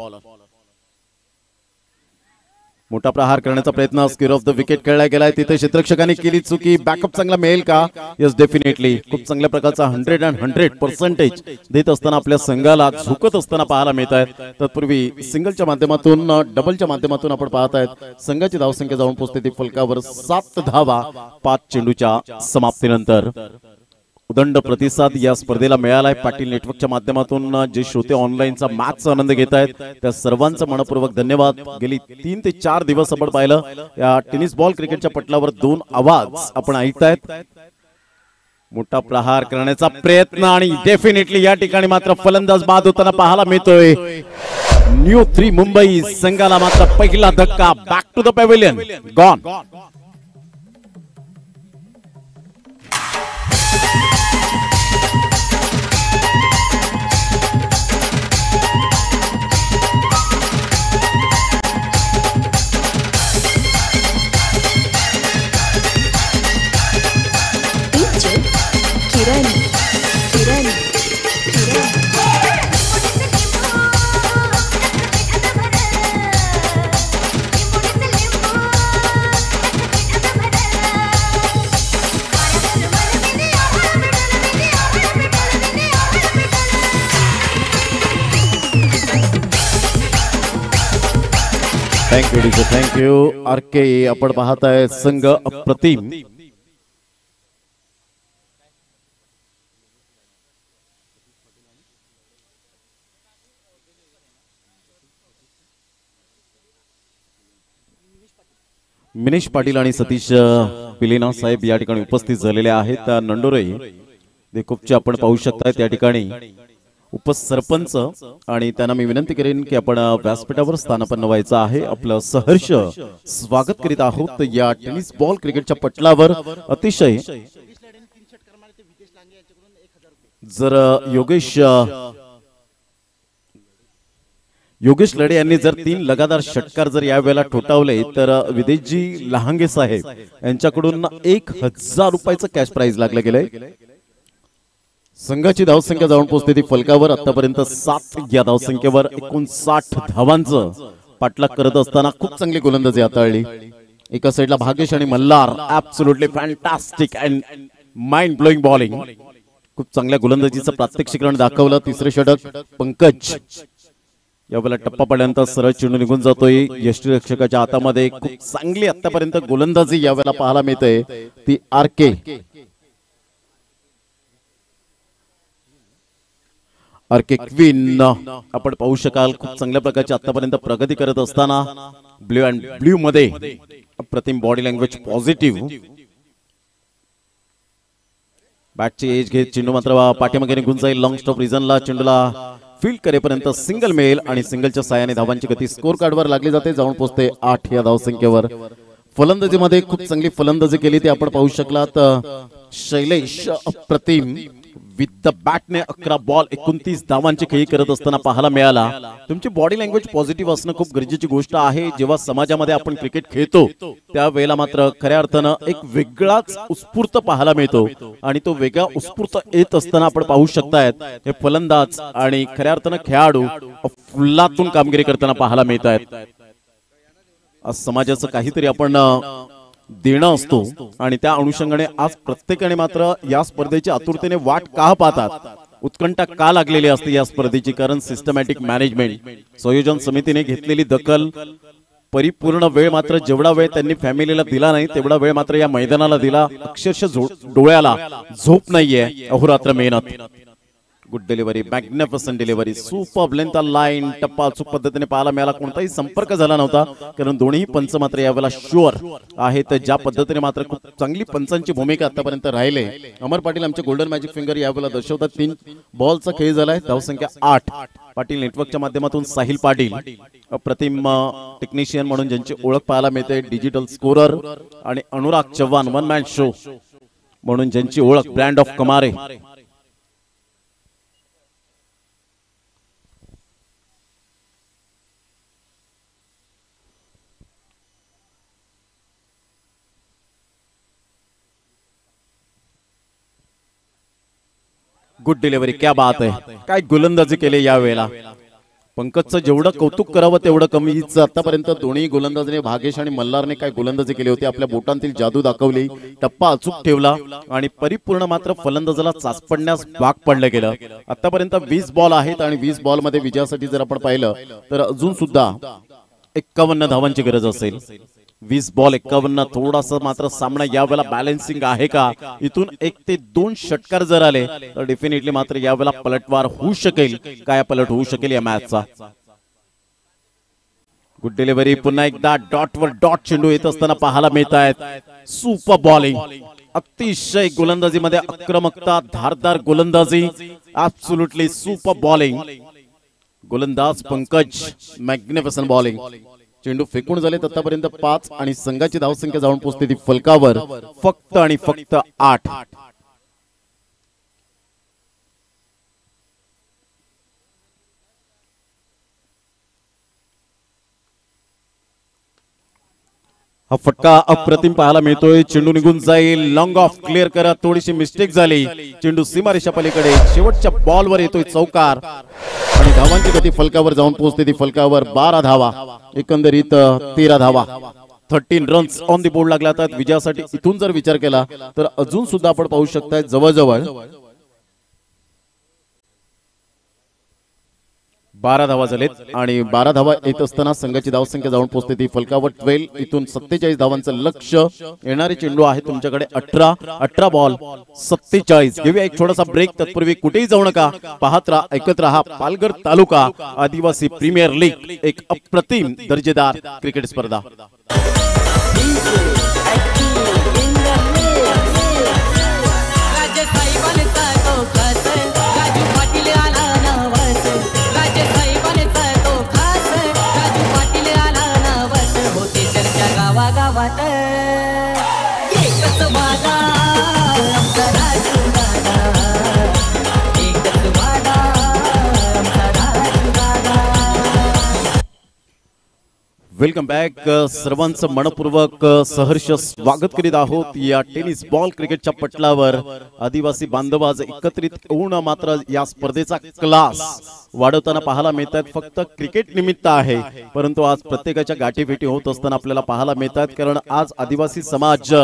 मोठा प्रहार करण्याचा प्रयत्न, स्क्वेअर ऑफ द विकेट खेळला गेलाय. तिथे क्षेत्ररक्षकांनी केली चुकी. बॅकअप चांगला मिळेल का? Yes, definitely. खूप चांगल्या प्रकारचा 100% देत असताना आपल्या संघाला झुकत असताना पाहायला मिळत आहेत. तत्पूर्वी सिंगलच्या माध्यमातून डबलच्या माध्यमातून आपण पाहत आहेत संघाची धावसंख्या जाऊन पोहोचते ती फलकावर 7 धावा 5 चेंडूच्या समाप्तीनंतर. उदंड प्रतिसाद या स्पर्धेला मिळालाय. पाटील नेटवर्कच्या माध्यमातून जे श्रोते ऑनलाईनचा मॅचचा आनंद घेत आहेत त्या सर्वांचं मनपूर्वक धन्यवाद. गेली 3 ते 4 दिवस आपण पाहिलं या टेनिस बॉल क्रिकेटच्या पटलावर 2 आवाज आपण ऐकतायत. मोठा प्रहार करण्याचा प्रयत्न आणि डेफिनेटली या ठिकाणी मात्र फलंदाज बाद होताना पाहायला मिळतोय. न्यू 3 मुंबई संघाला मात्र पहिला धक्का. Back to the pavilion, gone. Thank you RK. आपण पाहताय संघ अप्रतिम. मिनेश पाटील आणि सतीश पिलेना साहेब या ठिकाणी उपस्थित झालेले आहेत. नंडोरे देखोपचे आपण पाहू शकता त्या ठिकाणी उपसरपंच आणि त्यांना मी विनंती करेन की आपण व्यासपीठावर स्थानापन्न व्हायचं आहे. आपलं सहर्ष स्वागत करीत आहोत या टेनिस बॉल क्रिकेटच्या पटलावर. अतिशय जर योगेश लढे यांनी जर 3 लगातार षटकार जर या वेळेला ठोठावले तर विदेशजी लहांगे साहेब यांच्याकडून 1000 रुपयाचं कॅश प्राइज लागलं गेलंय. संघाची धावसंख्या जाऊन पोहोचते ती फलकावर. आतापर्यंत 7 या धावसंख्येवर 59 धावांचं पाठलाग करत असताना खूप चांगली गोलंदाजी हाताळली. एका साईडला भाग्येश आणि Malhar, absolutely fantastic and mind blowing bowling. खूप चांगल्या गोलंदाजीचं प्रात्यक्षिकरण दाखवलं. तिसरे षटक पंकज यावेळेला टप्पा पडल्यानंतर सरळ चेंडू निघून जातोय यष्टीरक्षकाच्या हातामध्ये. खूप चांगली आतापर्यंत गोलंदाजी यावेळेला पाहायला मिळते ती आरके. आरके क्वीन आपण पाहू शकाल खूप चांगल्या प्रकारची आतापर्यंत प्रगती करत असताना ब्ल्यू अँड ब्ल्यू मध्ये अप्रतिम बॉडी लँग्वेज पॉझिटिव्ह. बॅटची एज घेत चेंडू मात्र पाठीमागे निघून जाईल. लॉंग स्टॉप रिझनला चेंडूला फील्ड करेपर्यंत सिंगल मिळेल आणि सिंगलच्या साहाय्याने धावांची गती स्कोर कार्डवर लागली जाते. जाऊन पोहोचते 8 या धावसंख्येवर. फलंदाजीमध्ये खूप चांगली फलंदाजी केली ती आपण पाहू शकलात. शैलेश अप्रतिम विथ द बॅटने 11 बॉल 29 धावांची खेळी करत असताना पाहायला मिळाला. तुमची बॉडी लँग्वेज पॉझिटिव्ह असणं खूप गरजेची गोष्ट आहे. जेव्हा समाजामध्ये आपण क्रिकेट खेळतो त्यावेळेला मात्र खऱ्या अर्थानं एक वेगळाच उत्स्फूर्त पाहायला मिळतो आणि तो वेगळा उत्स्फूर्त येत असताना आपण पाहू शकतायत हे फलंदाज आणि खऱ्या अर्थानं खेळाडू फुल्लातून कामगिरी करताना पाहायला मिळत आहेत. आज समाजाचं काहीतरी आपण देणं असतो आणि त्या अनुषंगाने आज प्रत्येकाने मात्र या स्पर्धेची आतुरतेने वाट का पाहतात, उत्कंठा का लागलेली असते या स्पर्धेची. कारण सिस्टमॅटिक मॅनेजमेंट संयोजन समितीने घेतलेली दखल, परिपूर्ण वेळ मात्र जेवढा वेळ त्यांनी फॅमिलीला दिला नाही तेवढा वेळ मात्र या मैदानाला दिला. अक्षरशः डोळ्याला झोप नाहीये, अहोरात्र मेहनत. Good delivery, magnificent delivery, super length line, टप्पा अचूक पद्धतीने पाहायला मिळाला. कोणताही संपर्क झाला नव्हता कारण दोन्ही पंच मात्र यावेळेला शुअर आहेत. ज्या पद्धतीने मात्र खूप चांगली पंचांची भूमिका आतापर्यंत राहिले. अमर पाटील आमचे गोल्डन मॅजिक फिंगर यावेळेला दर्शवतात. 3 बॉलचा खेळ झालाय, धावसंख्या 8. पाटील नेटवर्कच्या माध्यमातून साहिल पाटील अप्रतिम टेक्निशियन म्हणून ज्यांची ओळख पाहायला मिळते, डिजिटल स्कोरर, आणि Anurag Chavan one man show म्हणून ज्यांची ओळख ब्रँड ऑफ कमारे. गुड डिलिव्हरी, क्या बात आहे. काय गोलंदाजी केली यावेळेला. पंकजचं जेवढं कौतुक करावं तेवढं कमीच. आतापर्यंत दोन्ही गोलंदाजाने, भागेश आणि मल्हारने काय गोलंदाजी केली होती, आपल्या बोटांतील जादू दाखवली, टप्पा अचूक ठेवला आणि परिपूर्ण मात्र फलंदाजाला चाचपडण्यास भाग पडलं गेलं. आतापर्यंत 20 बॉल आहेत आणि 20 बॉल मध्ये विजयासाठी जर आपण पाहिलं तर अजून सुद्धा 51 धावांची गरज असेल. 20 बॉल 51. थोडासा मात्र सामना यावेळेला बॅलन्सिंग आहे का. इथून 1 ते 2 षटकार जर आले तर डेफिनेटली मात्र यावेळेला पलटवार होऊ शकेल. काय पलट होऊ शकेल या मॅचचा. गुड डिलिव्हरी, पुन्हा एकदा डॉटवर डॉट चेंडू येत असताना पाहायला मिळत आहेत. सुपर बॉलिंग, अतिशय गोलंदाजीमध्ये आक्रमकता, धारदार गोलंदाजी, ऍब्सोल्युटली सुपर बॉलिंग. गोलंदाज पंकज, मॅग्निफिसंट बॉलिंग. चेंडू फेकून झाले आतापर्यंत 5 आणि संघाची धावसंख्या जाऊन पोहोचते ती फलकावर फक्त आणि फक्त 8. हा फटका अप्रतिम पाहायला मिळतोय. चेंडू निघून जाईल, लॉंग ऑफ क्लिअर करा, थोडीशी मिस्टेक झाली. चेंडू सीमारेषा पलीकडे, शेवटच्या बॉलवर येतोय चौकार आणि धावांची गती फलकावर जाऊन पोहोचते ती फलकावर. 12 धावा, एकंदरीत 13 धावा, 13 रन्स ऑन दी बोर्ड लागला. तर विजयासाठी इथून जर विचार केला तर अजून सुद्धा आपण पाहू शकताय जवळजवळ 12 धावा झालेत आणि 12 धावा येत असताना संघाची धावसंख्या जाऊन पोहोचते ती फलकावर 12. इथून 47 धावांचं लक्ष्य. येणारे चेंडू आहे तुमच्याकडे 18 बॉल 47. घेऊया एक छोटासा ब्रेक. तत्पूर्वी कुठेही जाऊ नका, पाहत राहा, ऐकत राहा. पालघर तालुका आदिवासी प्रीमियर लीग, एक अप्रतिम दर्जेदार क्रिकेट स्पर्धा. गावात एकच वाडा, आमचा राजू दादा, एकच वाडा, आमचा राजू दादा. Welcome back. सर्वांचं मनपूर्वक सहर्ष स्वागत करीत आहोत या टेनिस बॉल क्रिकेटच्या पटलावर. आदिवासी बांधव आज एकत्रित होऊन मात्र या स्पर्धेचा क्लास वाढवताना पाहायला मिळतात. फक्त क्रिकेट निमित्त आहे परंतु आज प्रत्येकाच्या गाठीभेटी होत असताना आपल्याला पाहायला मिळतात. कारण आज आदिवासी समाज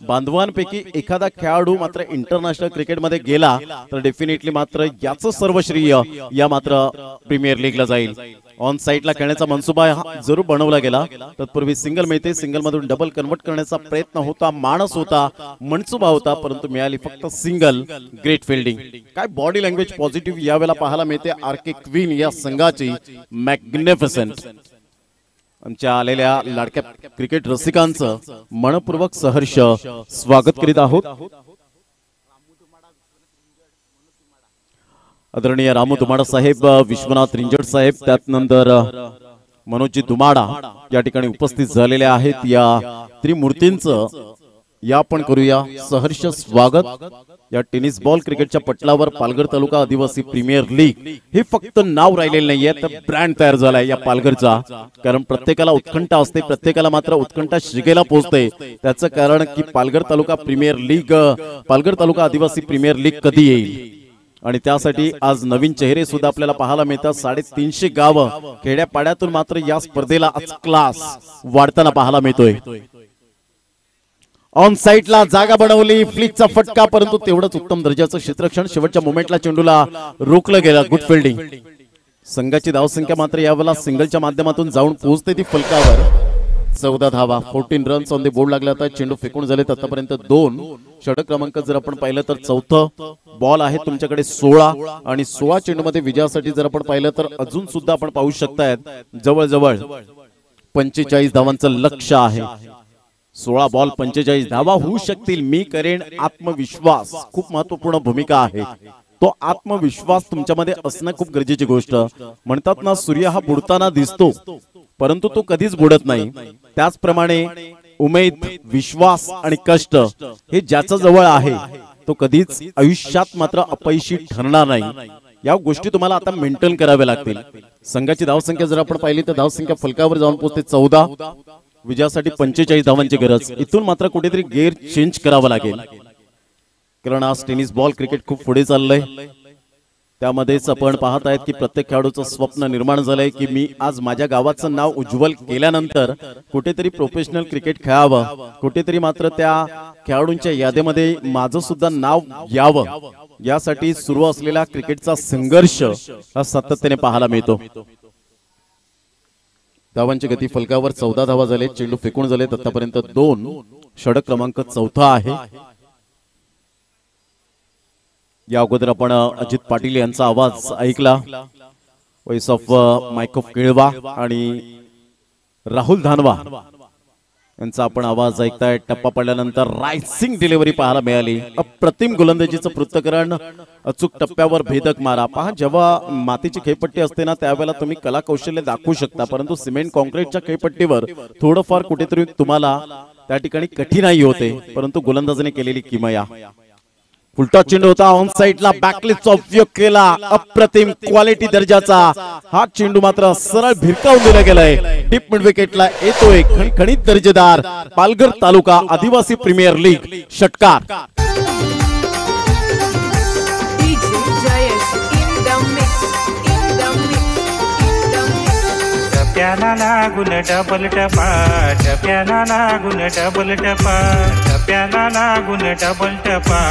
बांधवांपैकी एखादा खेळाडू मात्र इंटरनॅशनल क्रिकेटमध्ये गेला तर डेफिनेटली मात्र याचं सर्व श्रेय या मात्र प्रीमियर लीगला जाईल. ऑन साइडला खेळण्याचा मनसुबा जरूर बनवला गेला. तत्पूर्वी सिंगल मिळते, सिंगल मधून डबल कन्वर्ट करण्याचा प्रयत्न होता, मानस होता, मनसुबा होता, परंतु मिळाली फक्त सिंगल. Great fielding. काय बॉडी लँग्वेज पॉझिटिव्ह यावेळेला पाहायला मिळते आर.के. क्वीन या संघाची. मॅग्निफिसंट. आमच्या आलेल्या लाडक्या क्रिकेट रसिकांचं मनपूर्वक सहर्ष स्वागत करीत आहोत. आदरणीय रामू दुमाडा साहेब, विश्वनाथ रिंजड साहेब, त्यानंतर मनोजी दुमाडा या ठिकाणी उपस्थित झालेले आहेत. या त्रिमूर्तींचं या आपण करूया सहर्ष स्वागत. या टेनिस बॉल क्रिकेटच्या पटलावर पालघर तालुका आदिवासी प्रीमियर लीग हे फक्त नाव राहिलेलं नाहीये, तर ब्रँड तयार झालाय या पालघरचा. कारण प्रत्येकाला उत्कंठा असते, प्रत्येकाला मात्र उत्कंठा शिगेला पोहोचते. त्याचं कारण की पालघर तालुका प्रीमियर लीग, पालघर तालुका आदिवासी प्रीमियर लीग कधी येईल. आणि त्यासाठी आज नवीन चेहरे सुद्धा आपल्याला पाहायला मिळतात. 350 गावं खेड्यापाड्यातून मात्र या स्पर्धेला आज क्लास वाढताना पाहायला मिळतोय. ऑन साइडला जागा बनवली, फ्लिकचा फटका, परंतु तेवढंच उत्तम दर्जाचं क्षेत्ररक्षण. शेवटच्या मोमेंटला चेंडूला रोखलं गेलं. Good fielding. संघाची धावसंख्या मात्र यावेळेला सिंगलच्या माध्यमातून जाऊन पोहोचते ती फलकावर. 14 धावा, 14 रन्स ऑन द बोर्ड लागले. आता चेंडू फेकून झालेत आतापर्यंत 2. षटक क्रमांक जर आपण पाहिलं तर 4थं बॉल आहे तुमच्याकडे 16 आणि 16 चेंडूमध्ये विजयासाठी जर आपण पाहिलं तर अजून सुद्धा आपण पाहू शकतायत जवळजवळ 45 धावांचं लक्ष्य आहे. 16 बॉल 45 धावा होऊ शकतील. मी करेन. आत्मविश्वास खूप महत्वपूर्ण भूमिका आहे. तो आत्मविश्वास तुमच्यामध्ये असणं खूप गरजेची गोष्ट. म्हणतात ना, सूर्य हा बुडताना दिसतो परंतु तो कधीच बुडत नाही. त्याचप्रमाणे उमेद, विश्वास आणि कष्ट हे ज्याच्या जवळ आहे तो कधीच आयुष्यात मात्र अपयशी ठरणार नाही. या गोष्टी तुम्हाला आता मेंटेन कराव्या लागतील. संघाची धावसंख्या जर आपण पाहिली तर धावसंख्या फलकावर जाऊन पोहोचते 14. विजयासाठी 45 धावांची गरज. इथून मात्र कुठेतरी गेअर चेंज करावा लागेल. कारण आज टेनिस बॉल क्रिकेट खूप पुढे चाललंय. त्यामध्येच आपण पाहत आहेत की प्रत्येक खेळाडूचं स्वप्न निर्माण झालंय की मी आज माझ्या गावाचं नाव उज्ज्वल केल्यानंतर कुठेतरी प्रोफेशनल क्रिकेट खेळावं, कुठेतरी मात्र त्या खेळाडूंच्या यादीमध्ये माझं सुद्धा नाव यावं. यासाठी सुरू असलेला क्रिकेटचा संघर्ष हा सातत्याने पाहायला मिळतो. धावांची गती फलकावर 14 धावा झाले. चेंडू फेकून झाले आतापर्यंत 2. षटक क्रमांक 4 आहे. या अगोदर आपण अजित पाटील यांचा आवाज ऐकला. Voice of mic off Kelva आणि राहुल धानवा यांचा आपण आवाज ऐकताय. टप्पा पडल्यानंतर रायसिंग डिलिव्हरी पाहायला मिळाली. अप्रतिम गोलंदाजीचं पृथक्करण, अचूक टप्प्यावर भेदक मारा. पहा, जेव्हा मातीची खेळपट्टी असते ना त्यावेळेला तुम्ही कला कौशल्य दाखवू शकता, परंतु सिमेंट कॉन्क्रीटच्या खेळपट्टीवर थोडंफार कुठेतरी तुम्हाला त्या ठिकाणी कठीणाई होते. परंतु गोलंदाजाने केलेली किमया. फुलटा चेंडू होता. ऑन साइडला बॅकलिस्टचा उपयोग केला. अप्रतिम क्वालिटी दर्जाचा हा चेंडू मात्र सरळ भिरकावून दिला गेलाय. डीप मिड विकेटला येतोय खणखणीत दर्जेदार पालघर तालुका आदिवासी प्रीमियर लीग षटकार. टप्प्याला लागून डबल टपा, टप्प्याला लागून डबल टपा, टप्प्याला लागून डबल टपा.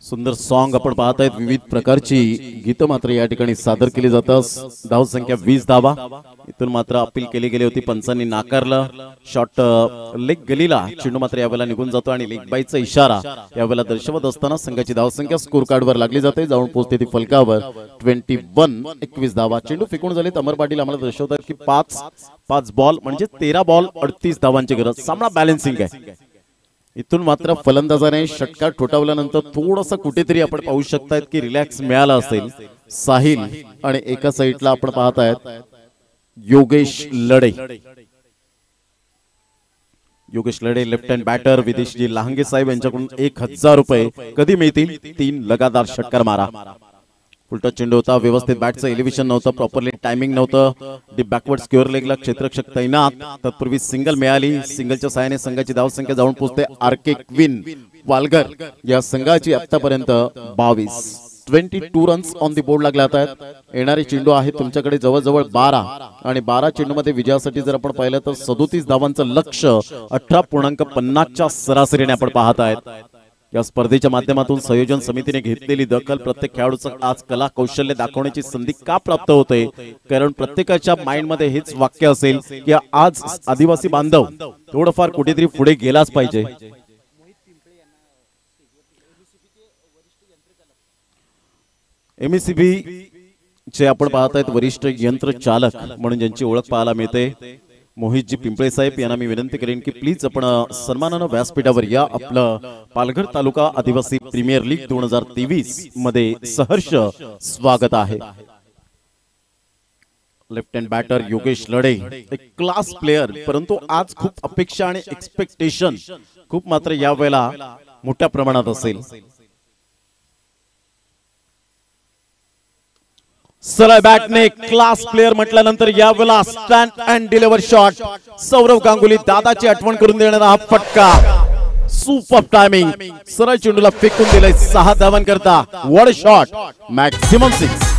सुंदर सॉन्ग आपण पाहत आहेत. विविध प्रकारची गीतं मात्र या ठिकाणी सादर केली जातात. धाव संख्या 20 धावा. इथून मात्र अपील केली गेली होती, पंचांनी नाकारलं. शॉट लेग गलीला चेंडू मात्र यावेळेला निघून जातो आणि लेग बाईचा इशारा यावेळेला दर्शवत असताना संघाची धावसंख्या स्कोर कार्डवर लागली जाते. जाऊन पोहोचते ती फलकावर 21 धावा. चेंडू फेकून झाले. अमर पाटील आम्हाला दर्शवतात की 5 बॉल म्हणजे 13 बॉल 38 धावांची गरज. सामना बॅलन्सिंग आहे. इथून मात्र फलंदाजाने षटकार ठोठावल्यानंतर थोडंसं कुठेतरी आपण पाहू शकतायत की रिलॅक्स मिळाला असेल साहिल. आणि एका साईडला आपण पाहत आहेत Yogesh Ladhe. Yogesh Ladhe left hand batter. विदेशी लहांगे साहेब यांच्याकडून 1000 रुपये कधी मिळतील? 3 लगातार षटकार मारा. उलटा चेंडू होता. व्यवस्थित बॅटचं एलिव्हेशन नव्हतं, प्रॉपरली टायमिंग नव्हतं. डीप बॅकवर्ड स्क्वेअर लेगला क्षेत्ररक्षक तैनात. तत्पूर्वी सिंगल मिळाली. सिंगलच्या सहाय्याने संघाची धावसंख्या जाऊन पोहोचते आरके क्वीन पालघर या संघाची आतापर्यंत 22 रन्स ऑन दी बोर्ड लागले आहेत. येणारे चेंडू आहे तुमच्याकडे जवळजवळ 12 आणि 12 चेंडूमध्ये विजयासाठी जर आपण पाहिलं तर 37 धावांचं लक्ष्य 18.50च्या सरासरीने आपण पाहत आहेत. या स्पर्धेच्या माध्यमातून संयोजन समितीने घेतलेली दखल प्रत्येक खेळाडूचं आज कला कौशल्य दाखवण्याची संधी का प्राप्त होते? कारण प्रत्येकाच्या माइंड मध्ये हेच वाक्य असेल की आज आदिवासी बांधव थोडंफार कुठेतरी पुढे गेलाच पाहिजे. एमएससीबी चे आपण पाहत आहेत वरिष्ठ यंत्र चालक म्हणून ज्यांची ओळख पाहायला मिळते मोहितजी पिंपळे साहेब यांना मी विनंती करेन की प्लीज आपण सन्मानानं व्यासपीठावर या. आपलं पालघर तालुका आदिवासी प्रीमियर लीग 2023 मध्ये सहर्ष स्वागत आहे. लेफ्ट हँड बॅटर योगेश लढे, एक क्लास प्लेयर, परंतु आज खूप अपेक्षा आणि एक्सपेक्टेशन खूप मात्र या वेळेला मोठ्या प्रमाणात असेल. सरळ बॅटने क्लास प्लेयर म्हटल्यानंतर यावेळेला stand and deliver shot, Sourav Ganguly दादाची आठवण करून देणारा हा फटका, सुपर टायमिंग, सरळ चेंडूला फेकून दिलंय 6 धावांकरता. What a shot, maximum 6.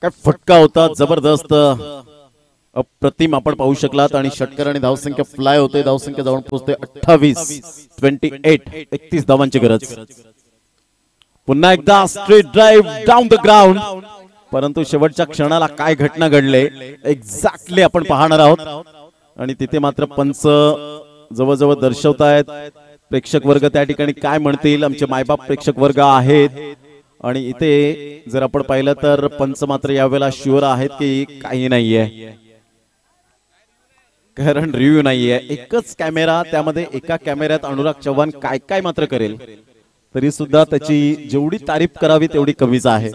काय फटका होता, जबरदस्त, अप्रतिम आपण पाहू शकलात. आणि षटकार आणि धावसंख्या फ्लाय होते, धावसंख्या जाऊन पोहोचते 28 31 धावांची गरज. पुन्हा एकदा straight drive down the ground, परंतु शेवटच्या क्षणाला काय घटना घडले एक्झॅक्टली आपण पाहणार आहोत. आणि तिथे मात्र पंच जवळजवळ दर्शवतायत, प्रेक्षक वर्ग त्या ठिकाणी काय म्हणतील, आमचे मायबाप प्रेक्षक वर्ग आहेत. आणि इथे जर आपण पाहिलं तर पंच मात्र यावेळेला शुअर आहेत की काही नाहीये, कारण रिव्ह्यू नाहीये. एकच कॅमेरा, त्यामध्ये एका कॅमेऱ्यात अनुराग चव्हाण काय काय मात्र करेल, तरी सुद्धा त्याची जेवढी तारीफ करावी तेवढी कमीच आहे.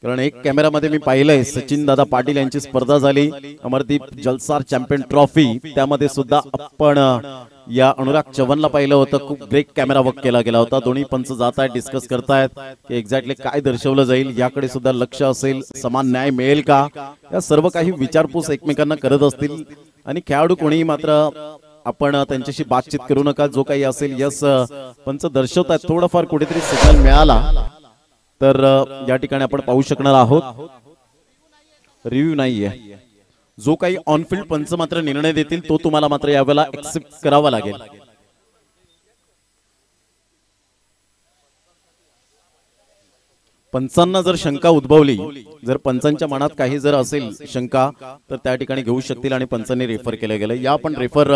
कारण एक कॅमेरामध्ये मी पाहिलंय सचिन दादा पाटील यांची स्पर्धा झाली, अमरदीप जलसार चॅम्पियन ट्रॉफी, त्यामध्ये सुद्धा आपण या अनुराग चव्हाणला पाहिलं होतं. खूप ग्रेट कॅमेरा वर्क केला गेला होता. दोन्ही पंच जात आहेत, डिस्कस करतायत की एक्झॅक्टली काय दर्शवलं जाईल, याकडे सुद्धा लक्ष असेल, समान न्याय मिळेल का, या सर्व काही विचारपूस एकमेकांना करत असतील. आणि खेळाडू कोणीही मात्र आपण त्यांच्याशी बातचीत करू नका, जो काही असेल यस पंच दर्शवतात. थोडंफार कुठेतरी सिग्नल मिळाला तर या ठिकाणी आपण पाहू शकणार आहोत. रिव्ह्यू नाहीये, जो काही ऑनफिल्ड पंच मात्र निर्णय देतील तो तुम्हाला मात्र यावेळेला एक्सेप्ट करावा लागेल. पंचांना जर शंका उद्भवली, जर पंचांच्या मनात काही जर असेल शंका, तर त्या ठिकाणी घेऊ शकतील आणि पंचांनी रेफर केलं गेलं. या पण रेफर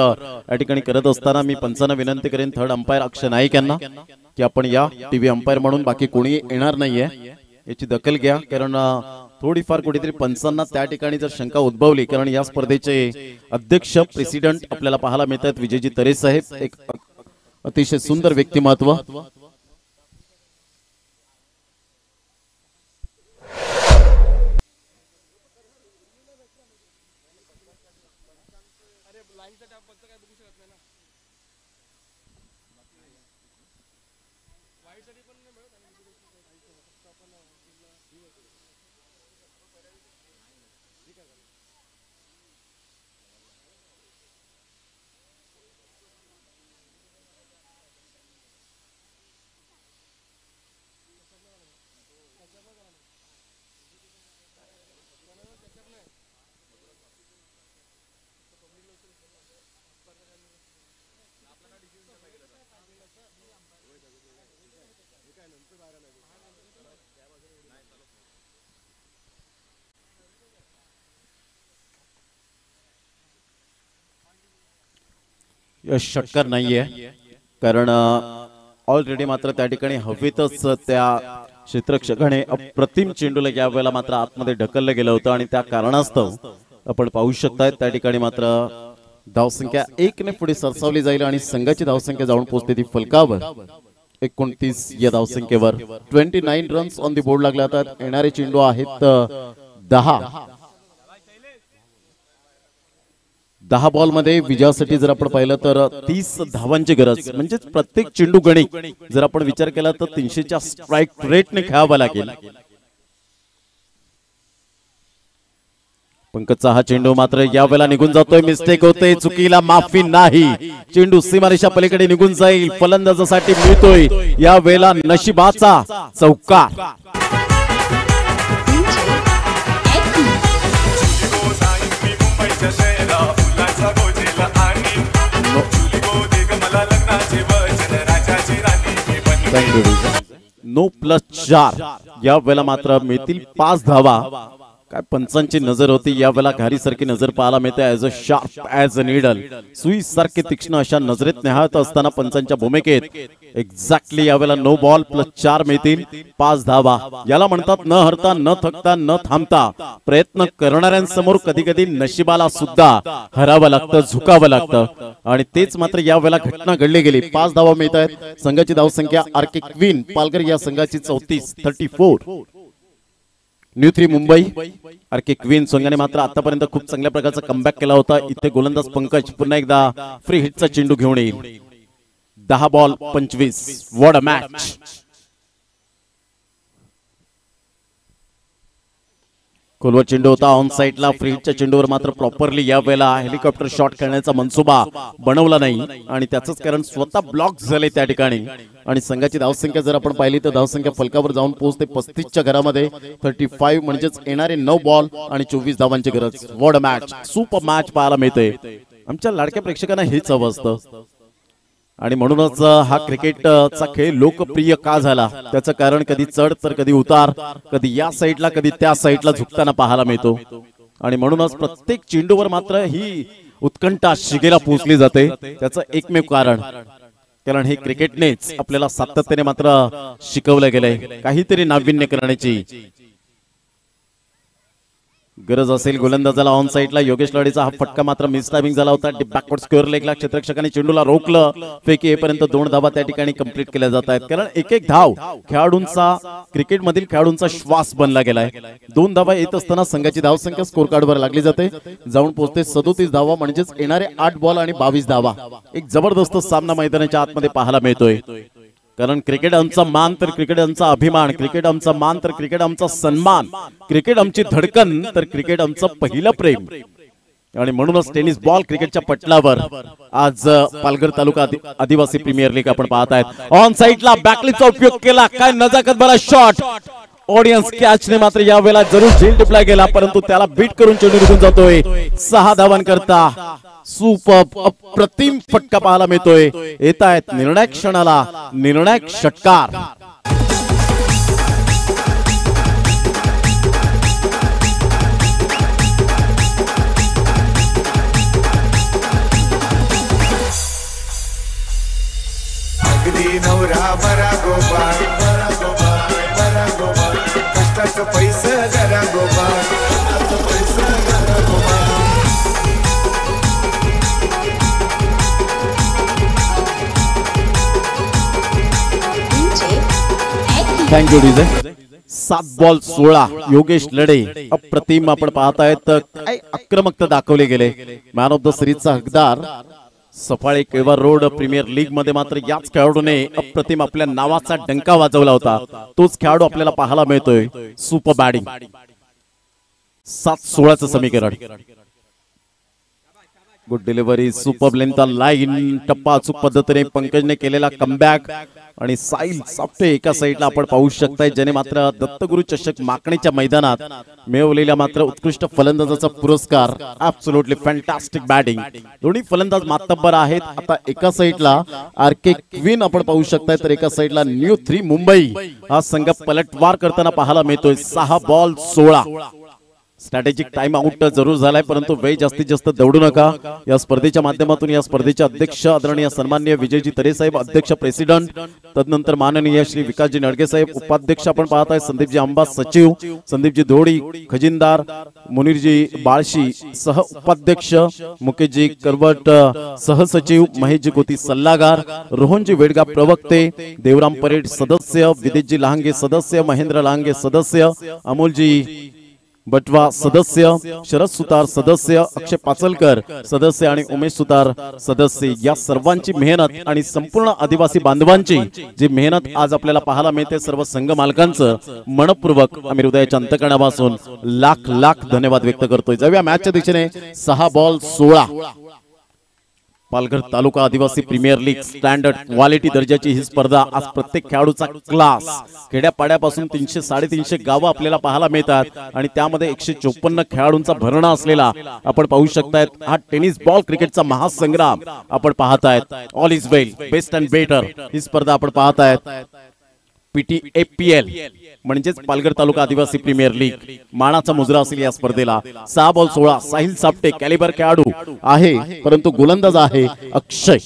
या ठिकाणी करत असताना मी पंचांना विनंती करेन, थर्ड अंपायर अक्षय नाईक यांना, की आपण या टीव्ही अंपायर म्हणून, बाकी कोणी येणार नाहीये, याची दखल घ्या. कारण थोडीफार कुठेतरी पंचांना त्या ठिकाणी जर शंका उद्भवली, कारण या स्पर्धेचे अध्यक्ष प्रेसिडेंट आपल्याला पाहायला मिळतात विजयजी तरे साहेब, एक अतिशय सुंदर व्यक्तिमत्व. षटकार नाहीये, कारण ऑलरेडी मात्र त्या ठिकाणी हवेतच त्या क्षेत्ररक्षकाने अप्रतिम चेंडूला या वेळेला मात्र आतमध्ये ढकललं गेलं होतं. आणि त्या कारणास्तव आपण पाहू शकताय त्या ठिकाणी मात्र धावसंख्या 1 ने पुढे सरसावली जाईल आणि संघाची धावसंख्या जाऊन पोहोचते ती फलकावर 29 या धावसंख्येवर. 29 रन्स ऑन दी बोर्ड लागले जातात. येणारे चेंडू आहेत 10 बॉल मध्ये विजयासाठी जर आपण पाहिलं तर 30 धावांची गरज, म्हणजे प्रत्येक चेंडू गणित जर आपण विचार केला तर 300च्या स्ट्राइक रेटने खेळावा लागेल. पंकजचा हा चेंडू मात्र या वेळेला निघून जातोय, मिस्टेक होते, चुकीला माफी नाही. चेंडू सीमारेषा पलीकडे निघून जाईल. फलंदाजासाठी मिळतोय या वेळेला नशिबाचा चौकार. नो प्लस 4 या वेळेला मात्र मिळतील 5 धावा. काय पंचांची नजर होती या वेळेला, घारी सारखी नजर पाहायला मिळते. As a sharp as a needle, सुई सारखे तीक्ष्ण अशा नजरेत निहाळत असताना पंचांच्या भूमिकेत एक्झॅक्टली यावेळेला नो बॉल प्लस 4 मिळतील, 5 धावा. याला म्हणतात न हरता न थकता न थांबता प्रयत्न करणाऱ्यांसमोर कधी कधी नशिबाला सुद्धा हरावं लागतं, झुकावं लागतं आणि तेच मात्र यावेळेला घटना घडली गेली. 5 धावा मिळत आहेत. संघाची धावसंख्या आरके क्वीन पालघर या संघाची 34. न्यू 3 मुंबई आरके क्वीन संघाने मात्र आतापर्यंत खूप चांगल्या प्रकारचा कमबॅक केला होता. इथे गोलंदाज पंकज पुन्हा एकदा फ्री हिटचा चेंडू घेऊन येईल. 10 बॉल 25. What a match. खोलवर चेंडू होता ऑन साइडला. फ्री हिटच्या चेंडूवर मात्र प्रॉपरली यावेळेला हेलिकॉप्टर शॉट खेळण्याचा मनसुबा बनवला नाही आणि त्याचंच कारण स्वतः ब्लॉक झाले त्या ठिकाणी. आणि संघाची धावसंख्या जर आपण पाहिली तर धावसंख्या फलकावर जाऊन पोहोचते 35च्या घरामध्ये. 35 म्हणजेच येणारे 9 बॉल आणि 24 धावांची गरज. What a match. Super match पाहायला मिळते. आमच्या लाडक्या प्रेक्षकांना हेच हवं असतं आणि म्हणूनच हा क्रिकेटचा खेळ लोकप्रिय का झाला त्याचं कारण कधी चढ तर कधी उतार, कधी या साईडला कधी त्या साईडला झुकताना पाहायला मिळतो. आणि म्हणूनच प्रत्येक चेंडूवर मात्र ही उत्कंठा शिगेला पोहोचली जाते. त्याचं एकमेव कारण हे क्रिकेटनेच आपल्याला सातत्याने मात्र शिकवलं गेलंय काहीतरी नाविन्य करण्याची गरज असेल. गोलंदाजाला ऑन साइडला योगेश लाडेचा हा फटका मात्र मिस टायमिंग झाला होता. बॅकवर्ड स्क्वेअर लेगला क्षेत्ररक्षकांनी चेंडूला रोखलं. फेकी येईपर्यंत 2 धावा त्या ठिकाणी कंप्लीट केल्या जात आहेत. कारण एक धाव खेळाडूंचा क्रिकेटमधील खेळाडूंचा श्वास बनला गेलाय. 2 धावा येत असताना संघाची धावसंख्या स्कोर कार्डवर लागली जाते. जाऊन पोहोचते 37 धावा म्हणजेच येणारे 8 बॉल आणि 22 धावा. एक जबरदस्त सामना मैदानाच्या आतमध्ये पाहायला मिळतोय. कारण क्रिकेट आमचा मान तर क्रिकेट आमचा अभिमान, क्रिकेट आमचा मान तर क्रिकेट आमचा सन्मान, क्रिकेट आमची धडकन तर क्रिकेट आमचं पहिलं प्रेम. आणि म्हणूनच टेनिस बॉल क्रिकेटच्या पटलावर आज पालघर तालुका आदिवासी प्रीमियर लीग आपण पाहत आहेत. ऑन साइडला बॅकलिपचा उपयोग केला. काय नजाकत भरा शॉट. ऑडियन्स कॅचने मात्र यावेळेला जरूर झेल टिपला गेला परंतु त्याला बीट करून चेंडू निघून जातोय. 6 धावांकरता सुपर अप्रतिम फटका पाहायला मिळतोय. येत आहेत निर्णायक क्षणाला निर्णायक षटकार. अगदी नवरा बरा गोपाळ, बरा गोपाळ, बरा गोपाळ, कष्टाचं पैसे जरा गोपाळ, कष्टाचं पैसे जरा Gopal. Thank you DJ. 7 ball 16. Yogesh लडे अप्रतिम आपण पाहतायत. काय आक्रमकता दाखवले गेले. मॅन ऑफ द सिरीजचा हकदार Saphale Kelva road premier league मध्ये मात्र याच खेळाडूने अप्रतिम आपल्या नावाचा डंका वाजवला होता. तोच खेळाडू आपल्याला पाहायला मिळतोय. Super batting. 7-16चं समीकरण. Good delivery. सुपर लेंथचा लाईन टप्पा अचूक पद्धतीने पंकजने केलेला कमबॅक आणि साहिल साफ्टे एका साईडला आपण पाहू शकताय ज्याने मात्र दत्तगुरु चषक माकणीच्या मैदानात मिळवलेल्या मात्र उत्कृष्ट फलंदाजाचा पुरस्कार. Absolutely fantastic batting. दोन्ही फलंदाज मातब्बर आहेत. आता एका साईडला आरके क्वीन आपण पाहू शकताय तर एका साईडला न्यू 3 मुंबई हा संघ पलटवार करताना पाहायला मिळतोय. 6 बॉल 16. स्ट्रॅटेजिक टाइम आउट जरूर झालाय परंतु वेळ जास्तीत जास्त दौडू नका. या स्पर्धेच्या माध्यमातून या स्पर्धेचे अध्यक्ष आदरणीय सन्माननीय विजयजी तरे साहेब अध्यक्ष प्रेसिडेंट, तदनंतर माननीय श्री विकासजी नडगे साहेब उपाध्यक्ष आपण पाहताय, संदीपजी आंबा सचिव, संदीपजी धोडी खजिनदार, मुनीरजी बाळशी सह उपाध्यक्ष, मुकेशजी करवट सहसचिव, महेशजी गोती सल्लागार, रोहनजी वेडगा प्रवक्ते, देवराम परेड सदस्य, विदेशजी लहांगे सदस्य, महेंद्र लहांगे सदस्य, अमोलजी बटवा सदस्य, शरद सुतार सदस्य, अक्षय पाचलकर सदस्य आणि उमेश सुतार सदस्य. या सर्वांची मेहनत आणि संपूर्ण आदिवासी बांधवांची जी मेहनत आज आपल्याला पाहायला मिळते सर्व संघ मालकांचं मनपूर्वक आम्ही हृदयाच्या अंतकरणापासून लाख लाख धन्यवाद व्यक्त करतोय. जाऊया मॅचच्या दिशेने. 6 बॉल 16. पालघर तालुका आदिवासी प्रीमियर लीग स्टँडर्ड क्वालिटी दर्जाची ही स्पर्धा. आज प्रत्येक खेळाडूचा क्लास. खेड्यापाड्यापासून 300-350 गावं आपल्याला पाहायला मिळतात आणि त्यामध्ये 154 खेळाडूंचा भरणा असलेला आपण पाहू शकतायत. हा टेनिस बॉल क्रिकेटचा महासंग्राम आपण पाहतायत. All is well, best and better ही स्पर्धा आपण पाहतायत. PTAPL म्हणजेच पालघर तालुका आदिवासी प्रीमियर लीग मानाचा मुजरा असेल या स्पर्धेला. 6 बॉल 16. साहिल साप्टे कॅलिबर खेळाडू आहे परंतु गोलंदाज आहे अक्षय.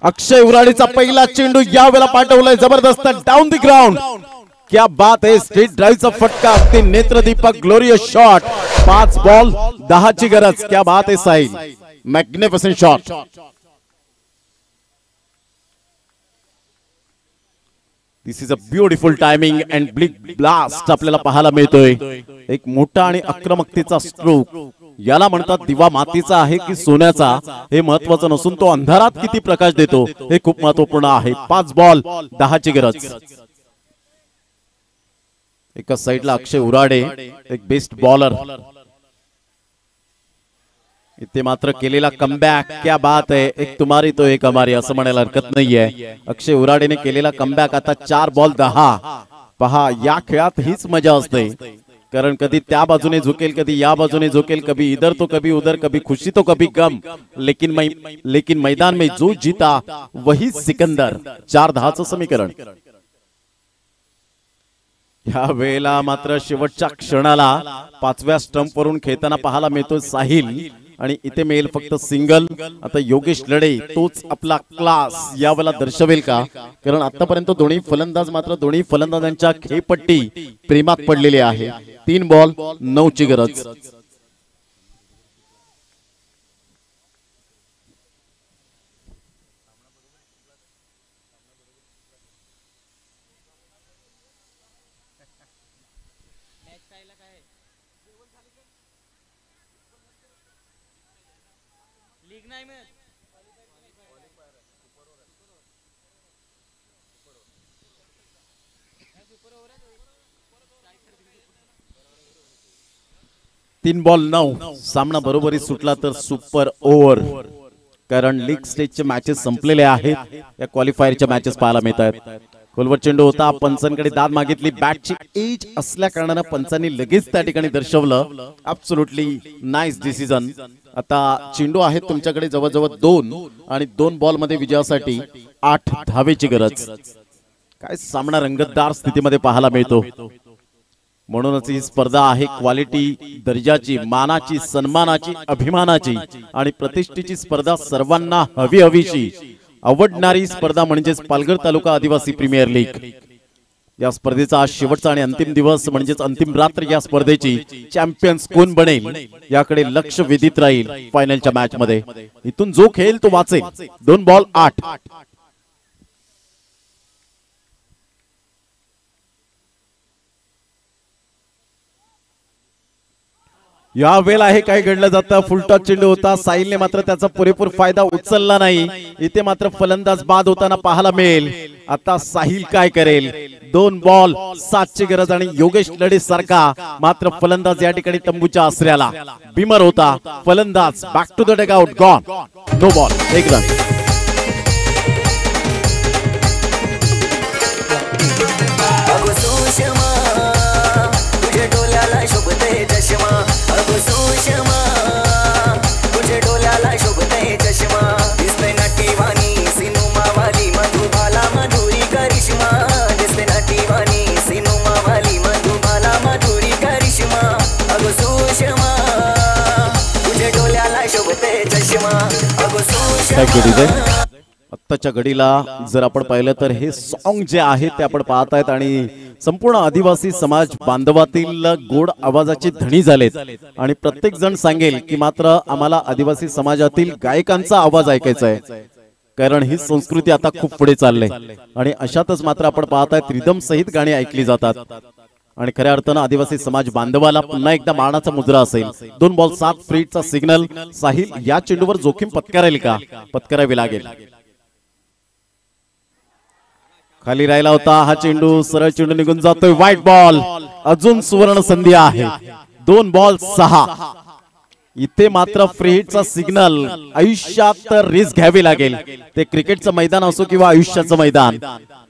अक्षय उराडीचा पहिला चेंडू यावेळेला पाठवलाय जबरदस्त डाऊन द ग्राउंड. क्या बात आहे. स्ट्रेट ड्राईव्हचा फटका अगदी नेत्रदीपक ग्लोरियस शॉट. 5 बॉल 10 ची गरज. क्या बात आहे Sahil. Magnificent shot. This is a beautiful timing and bleak blast आपल्याला पाहायला मिळतोय. एक मोठा आणि आक्रमकतेचा स्ट्रोक. याला म्हणतात दिवा मातीचा आहे की सोन्याचा हे महत्वाचं नसून तो अंधारात किती प्रकाश देतो हे खूप महत्वपूर्ण आहे. 5 बॉल 10 ची गरज. एका साइडला अक्षय उराडे एक बेस्ट बॉलर. इथे मात्र केलेला कमबॅक. क्या बात आहे. एक तुम्हारी तो एक हमारी असं म्हणायला हरकत नाहीये. अक्षय उराडेने केलेला कमबॅक. आता 4 बॉल 10. पहा या खेळात हीच मजा असते कारण कधी त्या बाजूने झुकेल कधी या बाजूने झुकेल. कभी इधर तो कभी उधर. कभी खुशी तो कभी गम. लेकिन मैदान में जो जीता वही सिकंदर. 4-10 समीकरण. या वेळेला मात्र शेवटच्या क्षणाला 5व्या स्टंप वरून खेळताना पाहायला मिळतो साहिल आणि इथे मिळेल फक्त सिंगल. आता योगेश लढे तोच आपला क्लास यावेळेला दर्शवेल का कारण आतापर्यंत दोन्ही फलंदाज मात्र दोन्ही फलंदाजांच्या खेळपट्टी प्रेमात पडलेली आहे. 3 बॉल 9 ची गरज. तीन बॉल 9. सामना बरोबरी सुटला तर सुपर ओव्हर कारण लीग स्टेजचे मॅचेस संपलेले आहेत. या क्वालिफायरच्या मॅचेस पाहायला मिळतात. खोलवर चेंडू होता. पंचांकडे दाद मागितली. बॅटची एज असल्या कारणाने पंचांनी लगेच त्या ठिकाणी दर्शवलं. Absolutely nice decision. आता चेंडू आहेत तुमच्याकडे जवळजवळ 2 आणि 2 बॉल मध्ये विजयासाठी 8 धावेची गरज. काय सामना रंगतदार स्थितीमध्ये पाहायला मिळतो. म्हणूनच ही स्पर्धा आहे क्वालिटी दर्जाची मानाची सन्मानाची अभिमानाची आणि प्रतिष्ठेची स्पर्धा. सर्वांना हवीशी आवडणारी स्पर्धा म्हणजेच पालघर तालुका आदिवासी प्रीमियर लीग. या स्पर्धेचा आज शेवटचा आणि अंतिम दिवस म्हणजेच अंतिम रात्र या स्पर्धेची. चॅम्पियन्स कोण बनेल याकडे लक्ष वेधित राहील फायनलच्या मॅच मध्ये. इथून जो खेळेल तो वाचेल. 2 बॉल 8. या वेळेला आहे काय घडलं जातं. फुलटॉस चेंडू होता. साहिलने मात्र त्याचा पुरेपूर फायदा उचलला नाही. इथे मात्र फलंदाज बाद होताना पाहायला मिळेल. आता साहिल काय करेल. 2 बॉल 7 ची गरज आणि योगेश लढे सारखा मात्र फलंदाज या ठिकाणी तंबूच्या आसऱ्याला बिमर होता. फलंदाज back to the dugout gone. 2 ball 1 run. आत्ताच्या घडीला जर आपण पाहिलं तर हे सॉन्ग जे आहे ते आपण पाहत आहेत आणि संपूर्ण आदिवासी समाज बांधवातील गोड आवाजाचे धनी झालेत आणि प्रत्येक जण सांगेल की मात्र आम्हाला आदिवासी समाजातील गायकांचा आवाज ऐकायचा आहे कारण ही संस्कृती आता खूप पुढे चालली आणि अशातच मात्र आपण पाहत आहेत रिदम सहित गाणी ऐकली जातात आणि खऱ्या अर्थानं आदिवासी समाज बांधवाला पुन्हा एकदा मानाचा मुजरा असेल. 2 बॉल 7 फ्रीटचा सिग्नल. साहिल या चेंडूवर जोखीम पत्करेल का. पत्करावी लागेल. खाली राहिला होता हा चेंडू. सरळ चेंडू निघून जातोय. White ball. अजून सुवर्ण संधी आहे. 2 बॉल 6. इथे मात्र फ्री हिटचा सिग्नल. आयुष्यात रिस्क घ्यावी लागेल. ते क्रिकेटचं मैदान असो किंवा आयुष्याचं मैदान.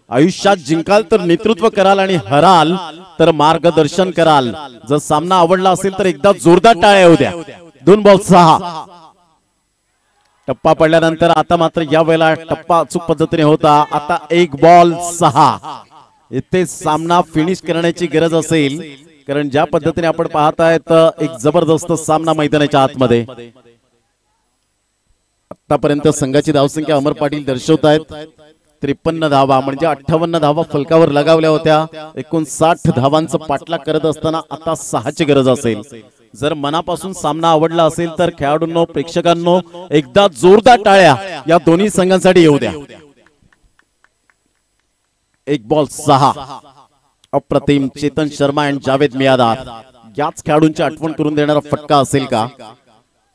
आयुष्यात जिंकाल तर नेतृत्व कराल आणि हराल तर मार्गदर्शन कराल. जर सामना आवडला असेल तर एकदा जोरदार टाळ्या होऊ द्या. 2 बॉल 6. टप्पा पडल्यानंतर आता मात्र या वेळेला टप्पा अचूक पद्धतीने होता. आता 1 बॉल 6. इथे सामना फिनिश करण्याची गरज असेल कारण ज्या पद्धतीने आपण पाहत आहेत एक जबरदस्त सामना मैदानाच्या आतमध्ये. आतापर्यंत संघाची धावसंख्या अमर पाटील दर्शवतायत 53 धावा, म्हणजे 58 धावा फलकावर लगावल्या होत्या. 59 धावांचं पाठलाग करत असताना आता 6ची गरज असेल. जर मनापासून सामना आवडला असेल तर खेळाडूंनो, प्रेक्षकांनो, एकदा जोरदार टाळ्या या दोन्ही संघांसाठी येऊ द्या. एक बॉल 6. अप्रतिम चेतन शर्मा आणि जावेद मियादार याच खेळाडूंची आठवण करून देणारा फटका असेल का?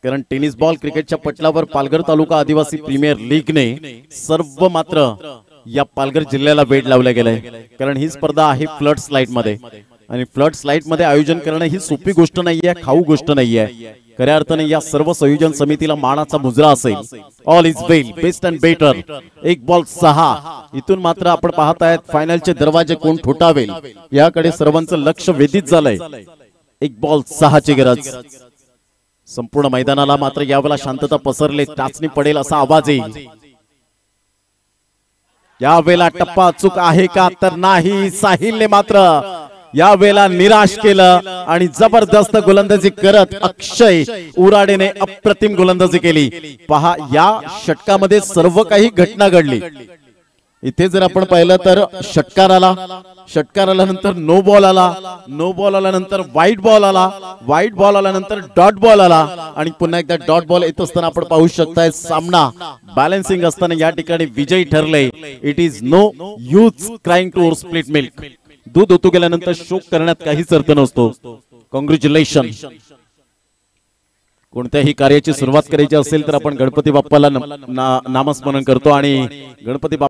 कारण टेनिस बॉल क्रिकेटच्या पटलावर पालघर तालुका आदिवासी प्रीमियर लीगने सर्व मात्र या पालघर जिल्ह्याला वेध लावलं गेलंय. कारण ही स्पर्धा आहे फ्लड स्लाइड मध्ये, आणि फ्लड स्लाइड मध्ये आयोजन करणं ही सोपी गोष्ट नाहीये, खाऊ गोष्ट नाहीये. खऱ्या अर्थाने या सर्व संयोजन समितीला मानाचा मुजरा असेल. All is well, best and better. एक बॉल 6. इथून मात्र आपण पाहत आहेत फायनलचे दरवाजे कोण ठोठावेल याकडे सर्वांचं लक्ष वेधित झालंय. एक बॉल 6ची गरज. संपूर्ण मैदानाला मात्र यावेळेला शांतता पसरले. टाचणी पडेल असा आवाज येईल. यावेळेला टप्पा अचूक आहे का? तर नाही. साहिलने मात्र यावेळेला निराश केलं आणि जबरदस्त गोलंदाजी करत अक्षय उराडेने अप्रतिम गोलंदाजी केली. पहा, या षटकामध्ये सर्व काही घटना घडली. इथे जर आपण पाहिलं तर षटकार आला नंतर नो बॉल आला नंतर व्हाईट बॉल आला नंतर डॉट बॉल आला आणि पुन्हा एकदा डॉट बॉल येत असताना आपण पाहू शकताय सामना बॅलन्सिंग असताना या ठिकाणी विजयी ठरले. It is no use crying to split milk. दूध ओतू गेल्यानंतर शोक करण्यात काहीच अर्थ नसतो. कॉंग्रॅच्युलेशन. कोणत्याही कार्याची सुरुवात करायची असेल तर आपण गणपती बाप्पाला नामस्मरण करतो आणि गणपती बाप्पा